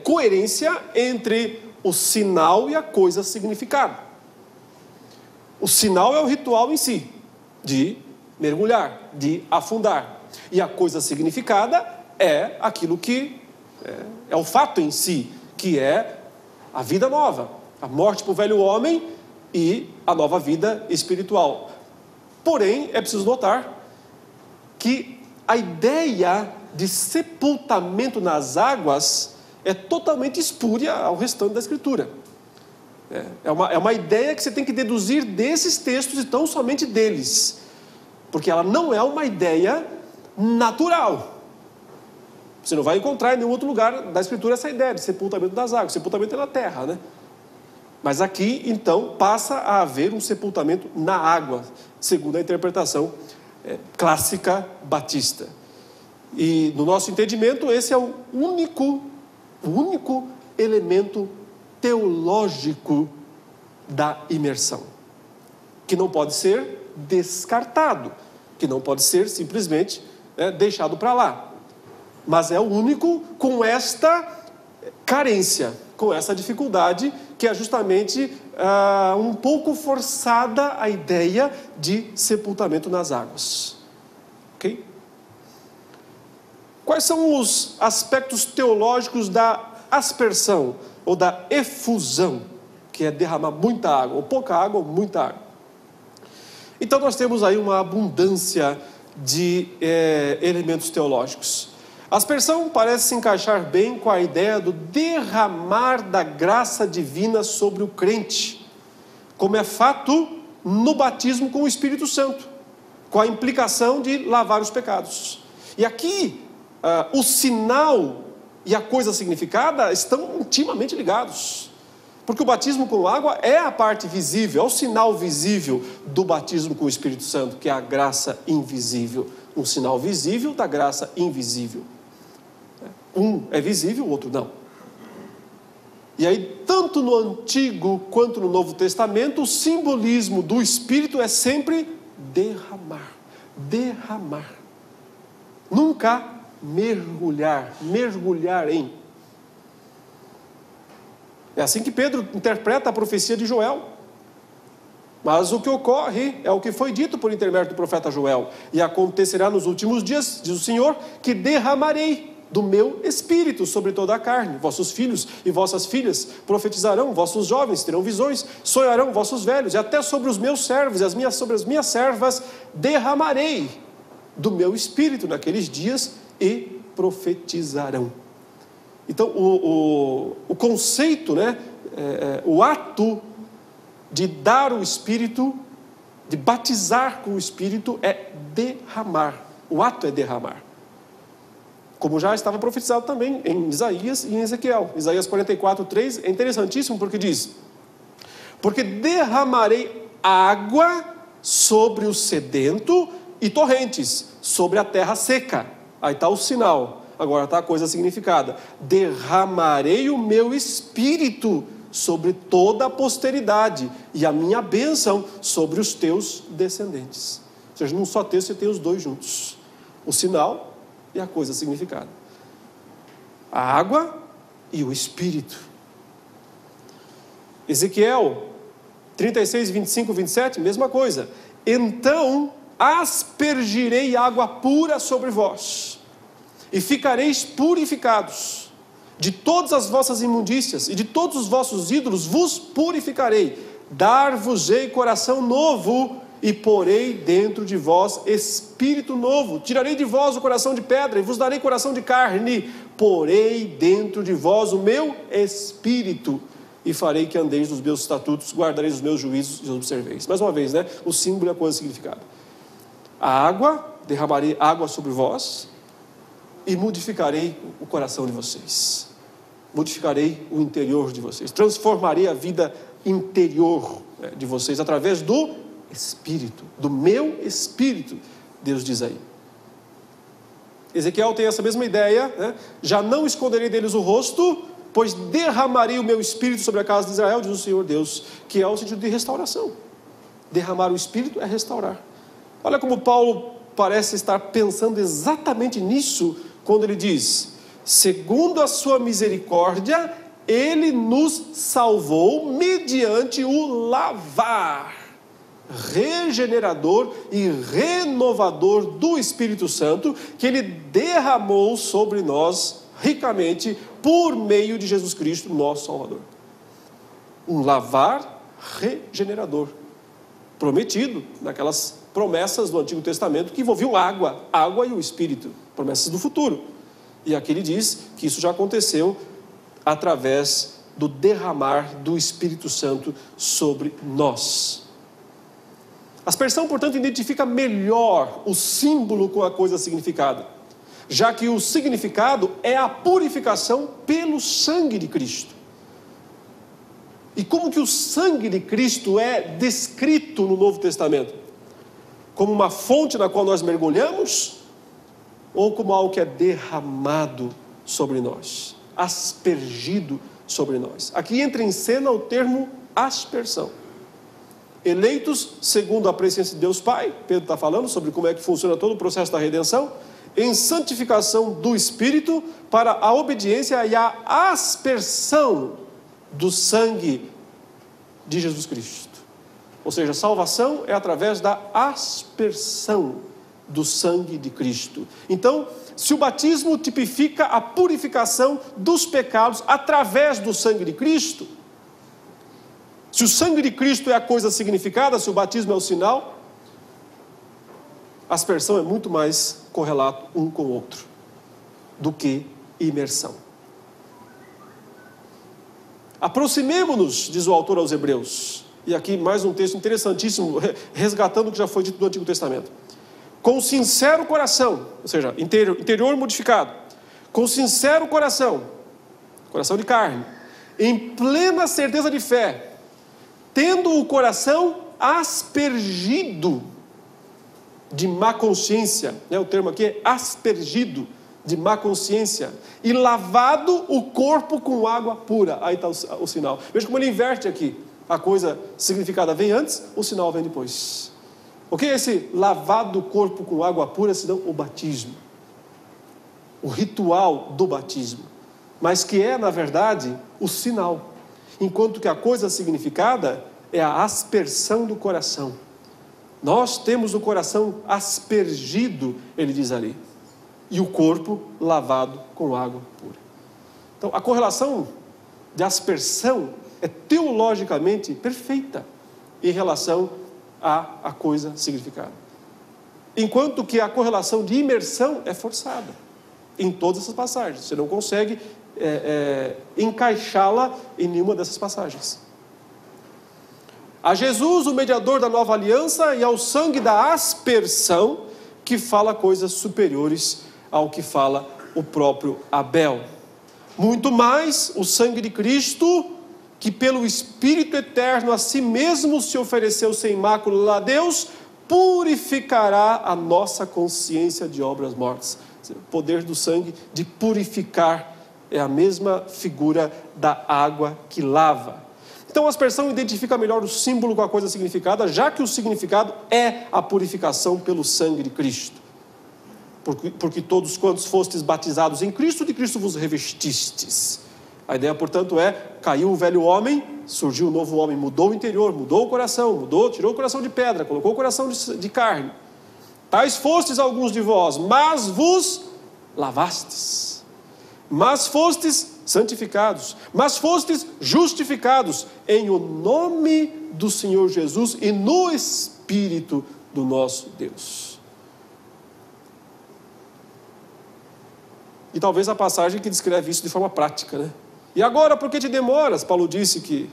coerência entre o sinal e a coisa significada. O sinal é o ritual em si, de mergulhar, de afundar. E a coisa significada é aquilo que é o fato em si, que é a vida nova, a morte para o velho homem e a nova vida espiritual. Porém, é preciso notar que a ideia de sepultamento nas águas é totalmente espúria ao restante da Escritura. É uma ideia que você tem que deduzir desses textos e tão somente deles, porque ela não é uma ideia natural. Você não vai encontrar em nenhum outro lugar da Escritura essa ideia de sepultamento das águas. Sepultamento é na terra, né? Mas aqui, então, passa a haver um sepultamento na água, segundo a interpretação clássica batista. E, no nosso entendimento, esse é o único elemento teológico da imersão, que não pode ser descartado, que não pode ser simplesmente deixado para lá. Mas é o único com esta carência, com essa dificuldade, que é justamente um pouco forçada a ideia de sepultamento nas águas. Ok? Quais são os aspectos teológicos da aspersão ou da efusão, que é derramar muita água, ou pouca água ou muita água? Então nós temos aí uma abundância de elementos teológicos. A aspersão parece se encaixar bem com a ideia do derramar da graça divina sobre o crente, como é fato no batismo com o Espírito Santo, com a implicação de lavar os pecados. E aqui, o sinal e a coisa significada estão intimamente ligados, porque o batismo com água é a parte visível, é o sinal visível do batismo com o Espírito Santo, que é a graça invisível, um sinal visível da graça invisível. Um é visível, o outro não. E aí, tanto no Antigo quanto no Novo Testamento, o simbolismo do Espírito é sempre derramar. Derramar. Nunca mergulhar. Mergulhar em. É assim que Pedro interpreta a profecia de Joel. Mas o que ocorre é o que foi dito por intermédio do profeta Joel. E acontecerá nos últimos dias, diz o Senhor, que derramarei do meu Espírito sobre toda a carne. Vossos filhos e vossas filhas profetizarão, vossos jovens terão visões, sonharão vossos velhos, e até sobre os meus servos e sobre as minhas servas derramarei do meu Espírito naqueles dias e profetizarão. Então, o conceito, o ato de dar o Espírito, de batizar com o Espírito, é derramar. O ato é derramar. Como já estava profetizado também em Isaías e em Ezequiel. Isaías 44:3 é interessantíssimo porque diz: porque derramarei água sobre o sedento e torrentes sobre a terra seca. Aí está o sinal, agora está a coisa significada. Derramarei o meu Espírito sobre toda a posteridade e a minha bênção sobre os teus descendentes. Ou seja, num só texto você tem os dois juntos. O sinal e a coisa significada. A água e o Espírito. Ezequiel 36, 25, 27, mesma coisa. Então aspergirei água pura sobre vós, e ficareis purificados. De todas as vossas imundícias e de todos os vossos ídolos vos purificarei. Dar-vos-ei coração novo, e porei dentro de vós espírito novo. Tirarei de vós o coração de pedra, e vos darei coração de carne. Porei dentro de vós o meu espírito, e farei que andeis nos meus estatutos, guardareis os meus juízos e os observeis. Mais uma vez, o símbolo e a coisa significada. A água, derramarei água sobre vós, e modificarei o coração de vocês. Modificarei o interior de vocês. Transformarei a vida interior de vocês através do Espírito, do meu Espírito, Deus diz aí. Ezequiel tem essa mesma ideia, já não esconderei deles o rosto, pois derramarei o meu Espírito sobre a casa de Israel, diz o Senhor Deus, que é o sentido de restauração. Derramar o Espírito é restaurar. Olha como Paulo parece estar pensando exatamente nisso, quando ele diz: segundo a sua misericórdia, Ele nos salvou mediante o lavar regenerador e renovador do Espírito Santo, que Ele derramou sobre nós ricamente por meio de Jesus Cristo, nosso Salvador. Um lavar regenerador, prometido naquelas promessas do Antigo Testamento que envolviam água e o Espírito, promessas do futuro. E aqui ele diz que isso já aconteceu através do derramar do Espírito Santo sobre nós. A aspersão, portanto, identifica melhor o símbolo com a coisa significada, já que o significado é a purificação pelo sangue de Cristo. E como que o sangue de Cristo é descrito no Novo Testamento? Como uma fonte na qual nós mergulhamos, ou como algo que é derramado sobre nós, aspergido sobre nós? Aqui entra em cena o termo aspersão. Eleitos segundo a presciência de Deus Pai, Pedro está falando sobre como é que funciona todo o processo da redenção, em santificação do Espírito para a obediência e a aspersão do sangue de Jesus Cristo. Ou seja, a salvação é através da aspersão do sangue de Cristo. Então, se o batismo tipifica a purificação dos pecados através do sangue de Cristo, se o sangue de Cristo é a coisa significada, se o batismo é o sinal, a aspersão é muito mais correlato um com o outro do que imersão. Aproximemo-nos, diz o autor aos Hebreus, e aqui mais um texto interessantíssimo, resgatando o que já foi dito no Antigo Testamento. Com sincero coração, ou seja, interior modificado, com sincero coração de carne, em plena certeza de fé, tendo o coração aspergido de má consciência, o termo aqui é aspergido de má consciência, e lavado o corpo com água pura. Aí está o sinal. Veja como ele inverte aqui. A coisa significada vem antes, o sinal vem depois. O que é esse lavado do corpo com água pura, senão o batismo? O ritual do batismo. Mas que é, na verdade, o sinal. Enquanto que a coisa significada é a aspersão do coração. Nós temos o coração aspergido, ele diz ali, e o corpo lavado com água pura. Então, a correlação de aspersão é teologicamente perfeita em relação à coisa significada. Enquanto que a correlação de imersão é forçada em todas essas passagens. Você não consegue encaixá-la em nenhuma dessas passagens. A Jesus, o mediador da nova aliança, e ao sangue da aspersão, que fala coisas superiores ao que fala o próprio Abel. Muito mais o sangue de Cristo, que pelo Espírito eterno a si mesmo se ofereceu sem mácula a Deus, purificará a nossa consciência de obras mortas. O poder do sangue de purificar é a mesma figura da água que lava. Então a aspersão identifica melhor o símbolo com a coisa significada, já que o significado é a purificação pelo sangue de Cristo. Porque todos quantos fostes batizados em Cristo, de Cristo vos revestistes. A ideia, portanto, é, caiu o velho homem, surgiu o novo homem, mudou o interior, mudou o coração, tirou o coração de pedra, colocou o coração de carne. Tais fostes alguns de vós, mas vos lavastes. Mas fostes santificados, mas fostes justificados em o nome do Senhor Jesus e no Espírito do nosso Deus. E talvez a passagem que descreve isso de forma prática, né? E agora, por que te demoras? Paulo disse que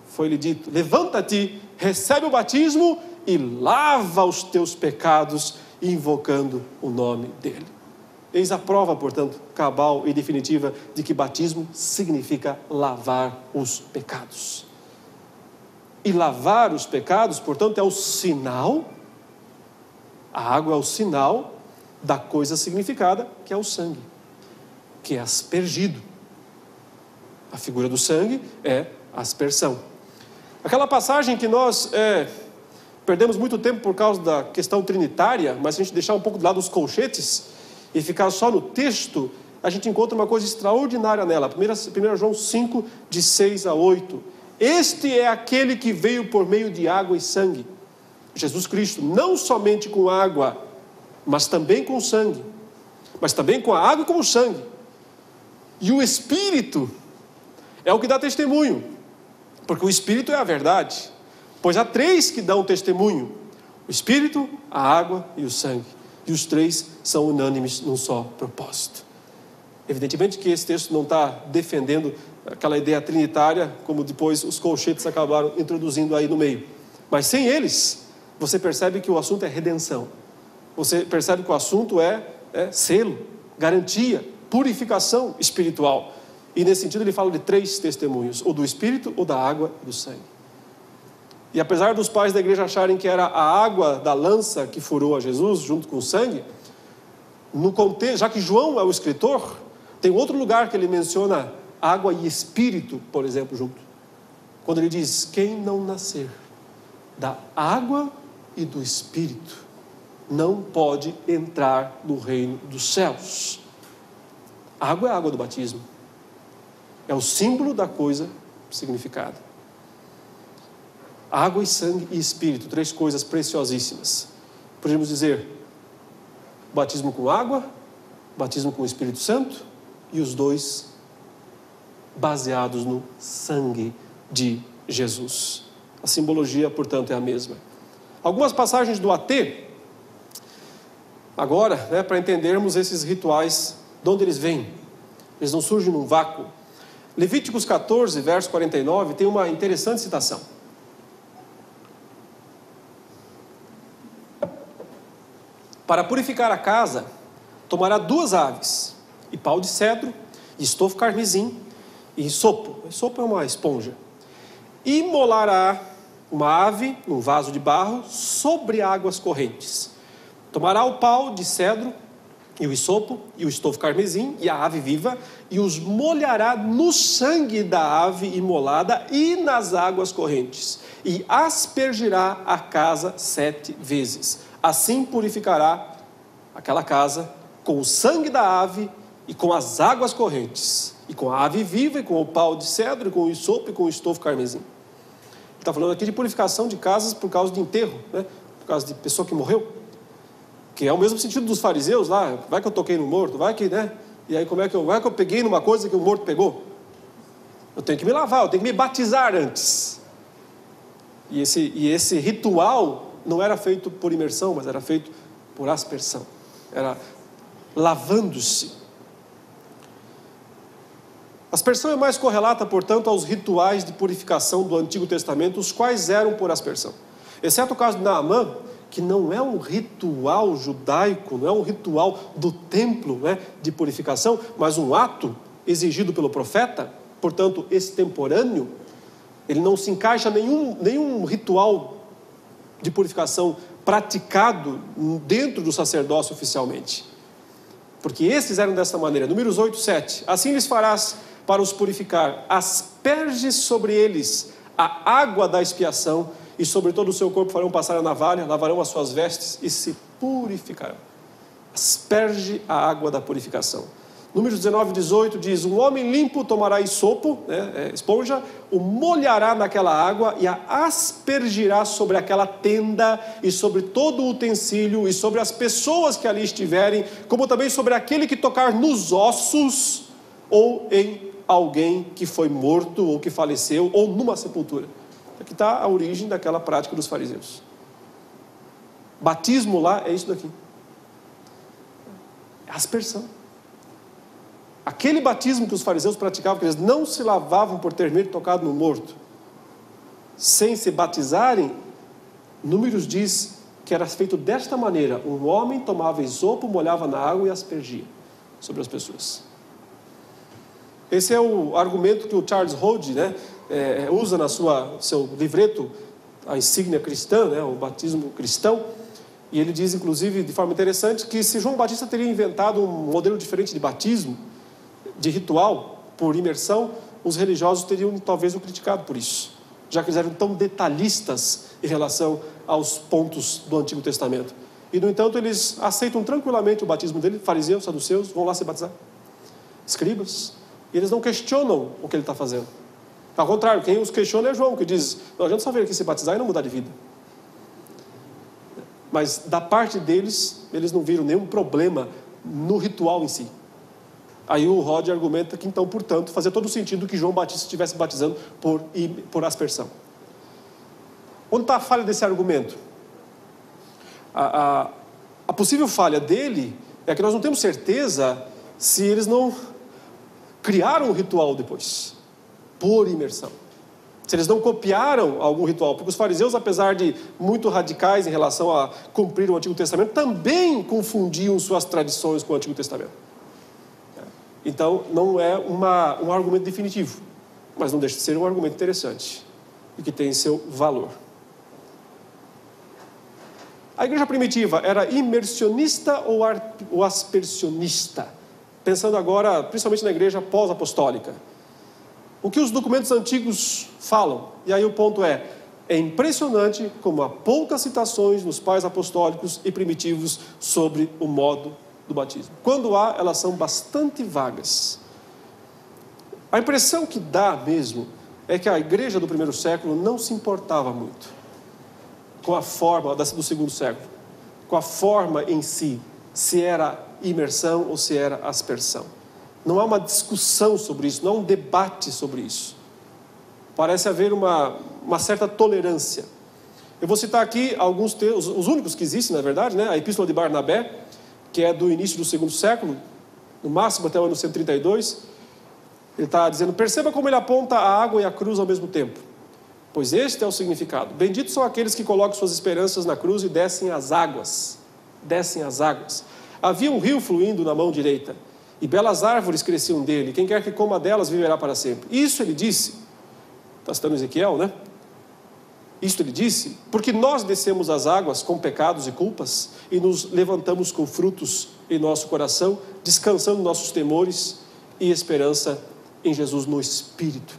foi-lhe dito, levanta-te, recebe o batismo e lava os teus pecados, invocando o nome dele. Eis a prova, portanto, cabal e definitiva de que batismo significa lavar os pecados. E lavar os pecados, portanto, é o sinal, a água é o sinal da coisa significada, que é o sangue, que é aspergido. A figura do sangue é a aspersão. Aquela passagem que nós perdemos muito tempo por causa da questão trinitária, mas se a gente deixar um pouco do lado dos colchetes e ficar só no texto, a gente encontra uma coisa extraordinária nela. 1 João 5, de 6 a 8. Este é aquele que veio por meio de água e sangue. Jesus Cristo, não somente com água, mas também com sangue. Mas também com a água e com o sangue. E o Espírito é o que dá testemunho. Porque o Espírito é a verdade. Pois há 3 que dão testemunho: o Espírito, a água e o sangue. E os 3 são unânimes num só propósito. Evidentemente que esse texto não está defendendo aquela ideia trinitária, como depois os colchetes acabaram introduzindo aí no meio. Mas sem eles, você percebe que o assunto é redenção. Você percebe que o assunto é selo, garantia, purificação espiritual. E nesse sentido ele fala de 3 testemunhos: ou do Espírito, ou da água e do sangue. E apesar dos pais da igreja acharem que era a água da lança que furou a Jesus, junto com o sangue, no contexto, já que João é o escritor, tem outro lugar que ele menciona água e Espírito, por exemplo, junto. Quando ele diz: quem não nascer da água e do Espírito não pode entrar no reino dos céus. A água é a água do batismo. É o símbolo da coisa significada. Água e sangue e Espírito, 3 coisas preciosíssimas. Podemos dizer: batismo com água, batismo com o Espírito Santo, e os 2 baseados no sangue de Jesus. A simbologia, portanto, é a mesma. Algumas passagens do AT, agora, para entendermos esses rituais, de onde eles vêm. Eles não surgem num vácuo. Levíticos 14, verso 49, tem uma interessante citação. Para purificar a casa, tomará 2 aves, e pau de cedro, e estofo carmesim, e isopo. Isopo é uma esponja. E molará uma ave num vaso de barro sobre águas correntes. Tomará o pau de cedro, e o isopo, e o estofo carmesim, e a ave viva, e os molhará no sangue da ave imolada e nas águas correntes, e aspergirá a casa 7 vezes. Assim purificará aquela casa com o sangue da ave e com as águas correntes, e com a ave viva, e com o pau de cedro, e com o isopo, e com o estofo carmesim. Ele está falando aqui de purificação de casas por causa de enterro, por causa de pessoa que morreu, que é o mesmo sentido dos fariseus lá: vai que eu toquei no morto, vai que, e aí vai que eu peguei numa coisa que o morto pegou. Eu tenho que me lavar, eu tenho que me batizar antes. E esse ritual não era feito por imersão, mas era feito por aspersão. Era lavando-se. A aspersão é mais correlata, portanto, aos rituais de purificação do Antigo Testamento, os quais eram por aspersão. Exceto o caso de Naamã, que não é um ritual judaico, não é um ritual do templo, de purificação, mas um ato exigido pelo profeta, portanto, extemporâneo. Ele não se encaixa nenhum ritual de purificação praticado dentro do sacerdócio oficialmente. Porque esses eram dessa maneira. Números 8, 7. Assim lhes farás para os purificar: asperges sobre eles a água da expiação, e sobre todo o seu corpo farão passar a navalha, lavarão as suas vestes e se purificarão. Asperge a água da purificação. Números 19, 18 diz: um homem limpo tomará isopo, esponja, o molhará naquela água e a aspergirá sobre aquela tenda e sobre todo o utensílio e sobre as pessoas que ali estiverem, como também sobre aquele que tocar nos ossos ou em alguém que foi morto ou que faleceu ou numa sepultura. Aqui está a origem daquela prática dos fariseus. Batismo lá é isso daqui. É aspersão. Aquele batismo que os fariseus praticavam, que eles não se lavavam por ter medo tocado no morto, sem se batizarem, Números diz que era feito desta maneira: um homem tomava isopo, molhava na água e aspergia sobre as pessoas. Esse é o argumento que o Charles Hodge usa na seu livreto, a insígnia cristã, o batismo cristão. E ele diz, inclusive, de forma interessante, que se João Batista teria inventado um modelo diferente de batismo, de ritual, por imersão, os religiosos teriam talvez o criticado por isso, já que eles eram tão detalhistas em relação aos pontos do Antigo Testamento. E, no entanto, eles aceitam tranquilamente o batismo dele. Fariseus, saduceus, vão lá se batizar. escribas, e eles não questionam o que ele está fazendo. Ao contrário, quem os questiona é João, que diz: não adianta só vir aqui se batizar e não mudar de vida. Mas da parte deles, eles não viram nenhum problema no ritual em si. Aí o Rod argumenta que então, portanto, fazia todo o sentido que João Batista estivesse batizando por aspersão. Onde está a falha desse argumento? A possível falha dele é que nós não temos certeza se eles não criaram o ritual depois, por imersão. Se eles não copiaram algum ritual, porque os fariseus, apesar de muito radicais em relação a cumprir o Antigo Testamento, também confundiam suas tradições com o Antigo Testamento. Então, não é um argumento definitivo, mas não deixa de ser um argumento interessante e que tem seu valor. A igreja primitiva era imersionista ou aspersionista? Pensando agora, principalmente na igreja pós-apostólica. O que os documentos antigos falam? E aí o ponto é impressionante como há poucas citações nos pais apostólicos e primitivos sobre o modo do batismo. Quando há, elas são bastante vagas. A impressão que dá mesmo é que a igreja do primeiro século não se importava muito com a forma do segundo século, com a forma em si, se era imersão ou se era aspersão. Não há uma discussão sobre isso, não há um debate sobre isso. Parece haver uma certa tolerância. Eu vou citar aqui alguns textos, os únicos que existem, na verdade, né? A Epístola de Barnabé, que é do início do segundo século, no máximo até o ano 132, ele está dizendo: perceba como ele aponta a água e a cruz ao mesmo tempo, pois este é o significado. Benditos são aqueles que colocam suas esperanças na cruz e descem as águas. Descem as águas. Havia um rio fluindo na mão direita, e belas árvores cresciam dele. Quem quer que coma delas viverá para sempre. Isso ele disse, está citando Ezequiel, né? Isso ele disse, porque nós descemos as águas com pecados e culpas e nos levantamos com frutos em nosso coração, descansando nossos temores e esperança em Jesus no Espírito.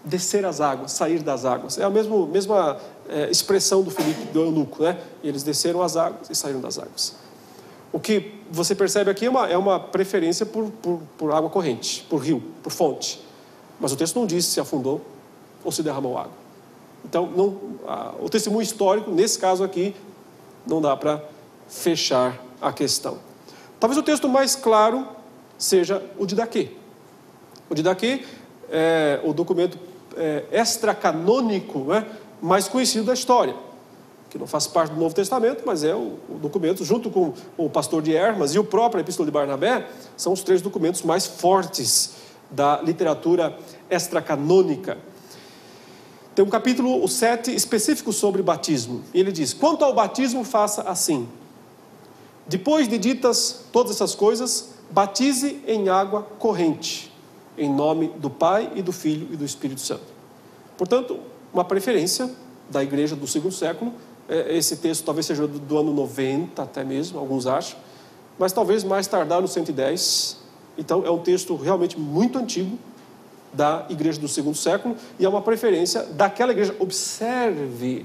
Descer as águas, sair das águas. É a mesma expressão do Filipe, do eunuco, né? Eles desceram as águas e saíram das águas. O que você percebe aqui é uma preferência por água corrente, por rio, por fonte. Mas o texto não diz se afundou ou se derramou água. Então, o testemunho histórico, nesse caso aqui, não dá para fechar a questão. Talvez o texto mais claro seja o Didaquê. O Didaquê é o documento extracanônico, né, mais conhecido da história, que não faz parte do Novo Testamento, mas é o documento, junto com o Pastor de Hermas e o próprio Epístola de Barnabé, são os 3 documentos mais fortes da literatura extracanônica. Tem um capítulo, o 7, específico sobre batismo. E ele diz: quanto ao batismo, faça assim. Depois de ditas todas essas coisas, batize em água corrente, em nome do Pai e do Filho e do Espírito Santo. Portanto, uma preferência da igreja do segundo século. Esse texto talvez seja do ano 90 até mesmo, alguns acham, mas talvez mais tardar no 110. Então é um texto realmente muito antigo da igreja do segundo século e é uma preferência daquela igreja. Observe,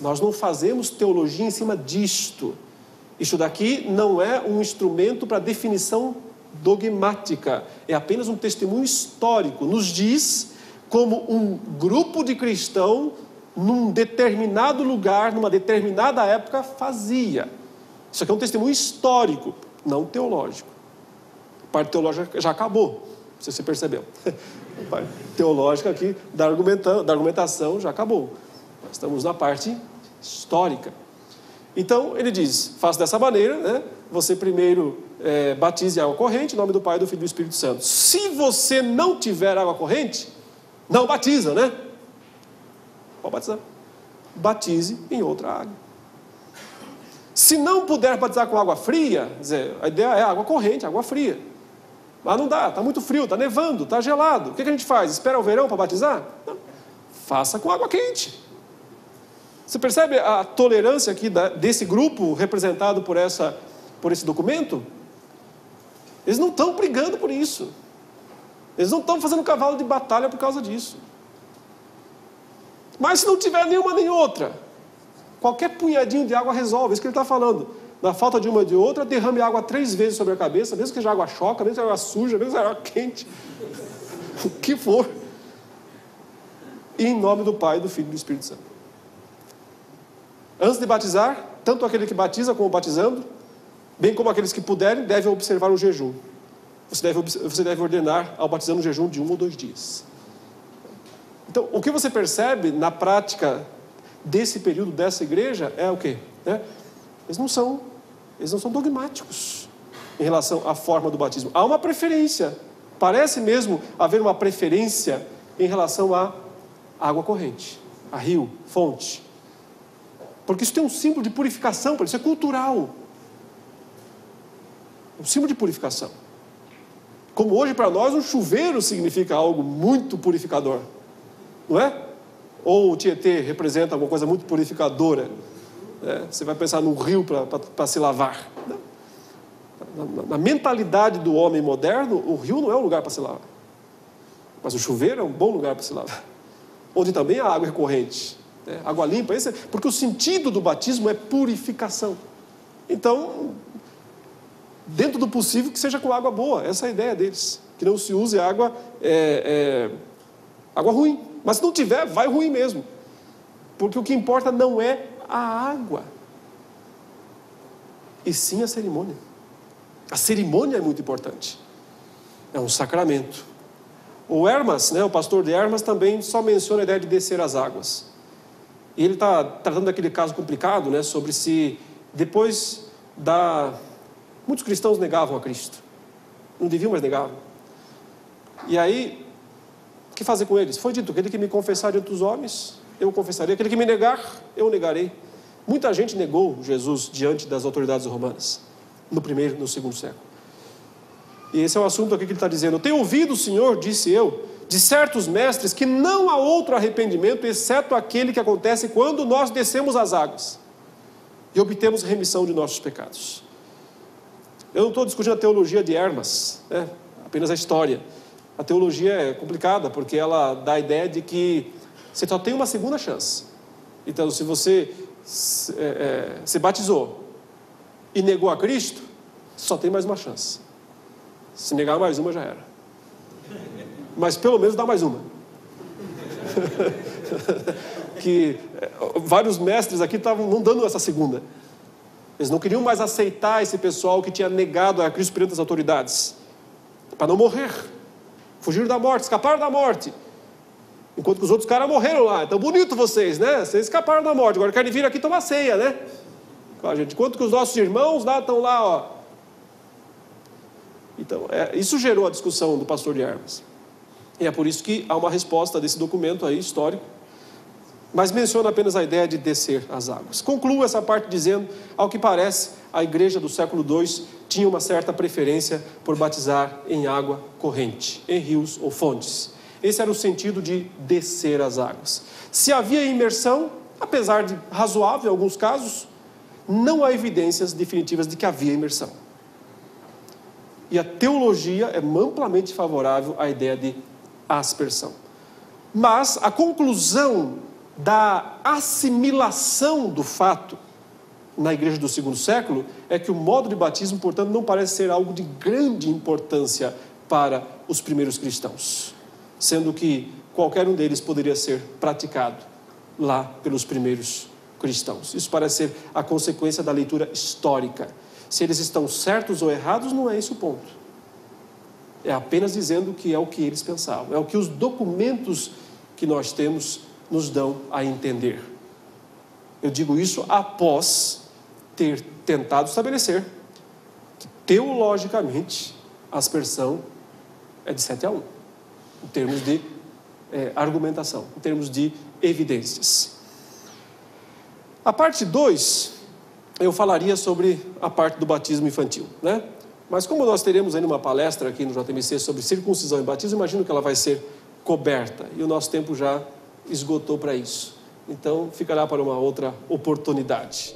nós não fazemos teologia em cima disto. Isto daqui não é um instrumento para definição dogmática, é apenas um testemunho histórico. Nos diz como um grupo de cristãos num determinado lugar, numa determinada época, fazia. Isso aqui é um testemunho histórico, não teológico. A parte teológica já acabou, se você percebeu. A parte teológica aqui da argumentação já acabou. Nós estamos na parte histórica. Então, ele diz, faça dessa maneira, né? Você primeiro batize água corrente, em nome do Pai, do Filho e do Espírito Santo. Se você não tiver água corrente, não batiza, né? Pode batizar. Batize em outra água. Se não puder batizar com água fria, dizer, a ideia é água corrente, água fria. Mas não dá, está muito frio, está nevando, está gelado. O que a gente faz? Espera o verão para batizar? Não. Faça com água quente. Você percebe a tolerância aqui desse grupo representado por esse documento? Eles não estão brigando por isso. Eles não estão fazendo cavalo de batalha por causa disso. Mas se não tiver nenhuma nem outra, qualquer punhadinho de água resolve. É isso que ele está falando. na falta de uma e de outra, derrame água 3 vezes sobre a cabeça, mesmo que seja água choca, mesmo que seja água suja, mesmo que seja água quente, o que for. E em nome do Pai, do Filho e do Espírito Santo. Antes de batizar, tanto aquele que batiza como o batizando, bem como aqueles que puderem, devem observar o jejum. Você deve ordenar ao batizando um jejum de 1 ou 2 dias. Então, o que você percebe na prática desse período, dessa igreja, é o quê? Eles não são dogmáticos em relação à forma do batismo. Há uma preferência. Parece mesmo haver uma preferência em relação à água corrente, a rio, fonte. Porque isso tem um símbolo de purificação, isso é cultural. Um símbolo de purificação. Como hoje para nós um chuveiro significa algo muito purificador. Não é? Ou o Tietê representa alguma coisa muito purificadora. Você vai pensar num rio para se lavar. Na mentalidade do homem moderno, o rio não é um lugar para se lavar. Mas o chuveiro é um bom lugar para se lavar. Onde também a água é corrente. Água limpa. Porque o sentido do batismo é purificação. Então, dentro do possível, que seja com água boa. Essa é a ideia deles. Que não se use água ruim. Mas se não tiver, vai ruim mesmo. Porque o que importa não é a água, e sim a cerimônia. A cerimônia é muito importante. É um sacramento. O Hermas, o pastor de Hermas, também só menciona a ideia de descer as águas. E ele está tratando daquele caso complicado, sobre se depois muitos cristãos negavam a Cristo. Não deviam, mas negavam. E aí, o que fazer com eles? Foi dito, aquele que me confessar diante dos homens, eu confessarei. Aquele que me negar, eu negarei. Muita gente negou Jesus diante das autoridades romanas, no primeiro e no segundo século. E esse é o assunto aqui que ele está dizendo. Tenho ouvido, Senhor, disse eu, de certos mestres, que não há outro arrependimento, exceto aquele que acontece quando nós descemos as águas e obtemos remissão de nossos pecados. Eu não estou discutindo a teologia de Hermas, apenas a história. A teologia é complicada, porque ela dá a ideia de que você só tem uma segunda chance. Então, se você se batizou e negou a Cristo, só tem mais uma chance. Se negar mais uma, já era. Mas pelo menos dá mais uma. Que vários mestres aqui estavam não dando essa segunda. Eles não queriam mais aceitar esse pessoal que tinha negado a Cristo perante as autoridades, para não morrer. Fugiram da morte, escaparam da morte. Enquanto que os outros caras morreram lá. Então, bonito vocês, Vocês escaparam da morte. Agora querem vir aqui tomar ceia, Claro, gente. Enquanto que os nossos irmãos lá estão lá, Então, isso gerou a discussão do pastor de Hermas. E é por isso que há uma resposta desse documento aí, histórico. Mas menciona apenas a ideia de descer as águas. Concluo essa parte dizendo, ao que parece, a igreja do século II tinha uma certa preferência por batizar em água corrente, em rios ou fontes. Esse era o sentido de descer as águas. Se havia imersão, apesar de razoável em alguns casos, não há evidências definitivas de que havia imersão. E a teologia é amplamente favorável à ideia de aspersão. Mas a conclusão da assimilação do fato na igreja do segundo século é que o modo de batismo, portanto, não parece ser algo de grande importância para os primeiros cristãos, sendo que qualquer um deles poderia ser praticado lá pelos primeiros cristãos. Isso parece ser a consequência da leitura histórica. Se eles estão certos ou errados, não é esse o ponto. É apenas dizendo que é o que eles pensavam. É o que os documentos que nós temos nos dão a entender. Eu digo isso após ter tentado estabelecer que, teologicamente, a aspersão é de 7-1, em termos de argumentação, em termos de evidências. A parte 2, eu falaria sobre a parte do batismo infantil, Mas como nós teremos ainda uma palestra aqui no JMC sobre circuncisão e batismo, imagino que ela vai ser coberta, e o nosso tempo já esgotou para isso. Então, ficará para uma outra oportunidade.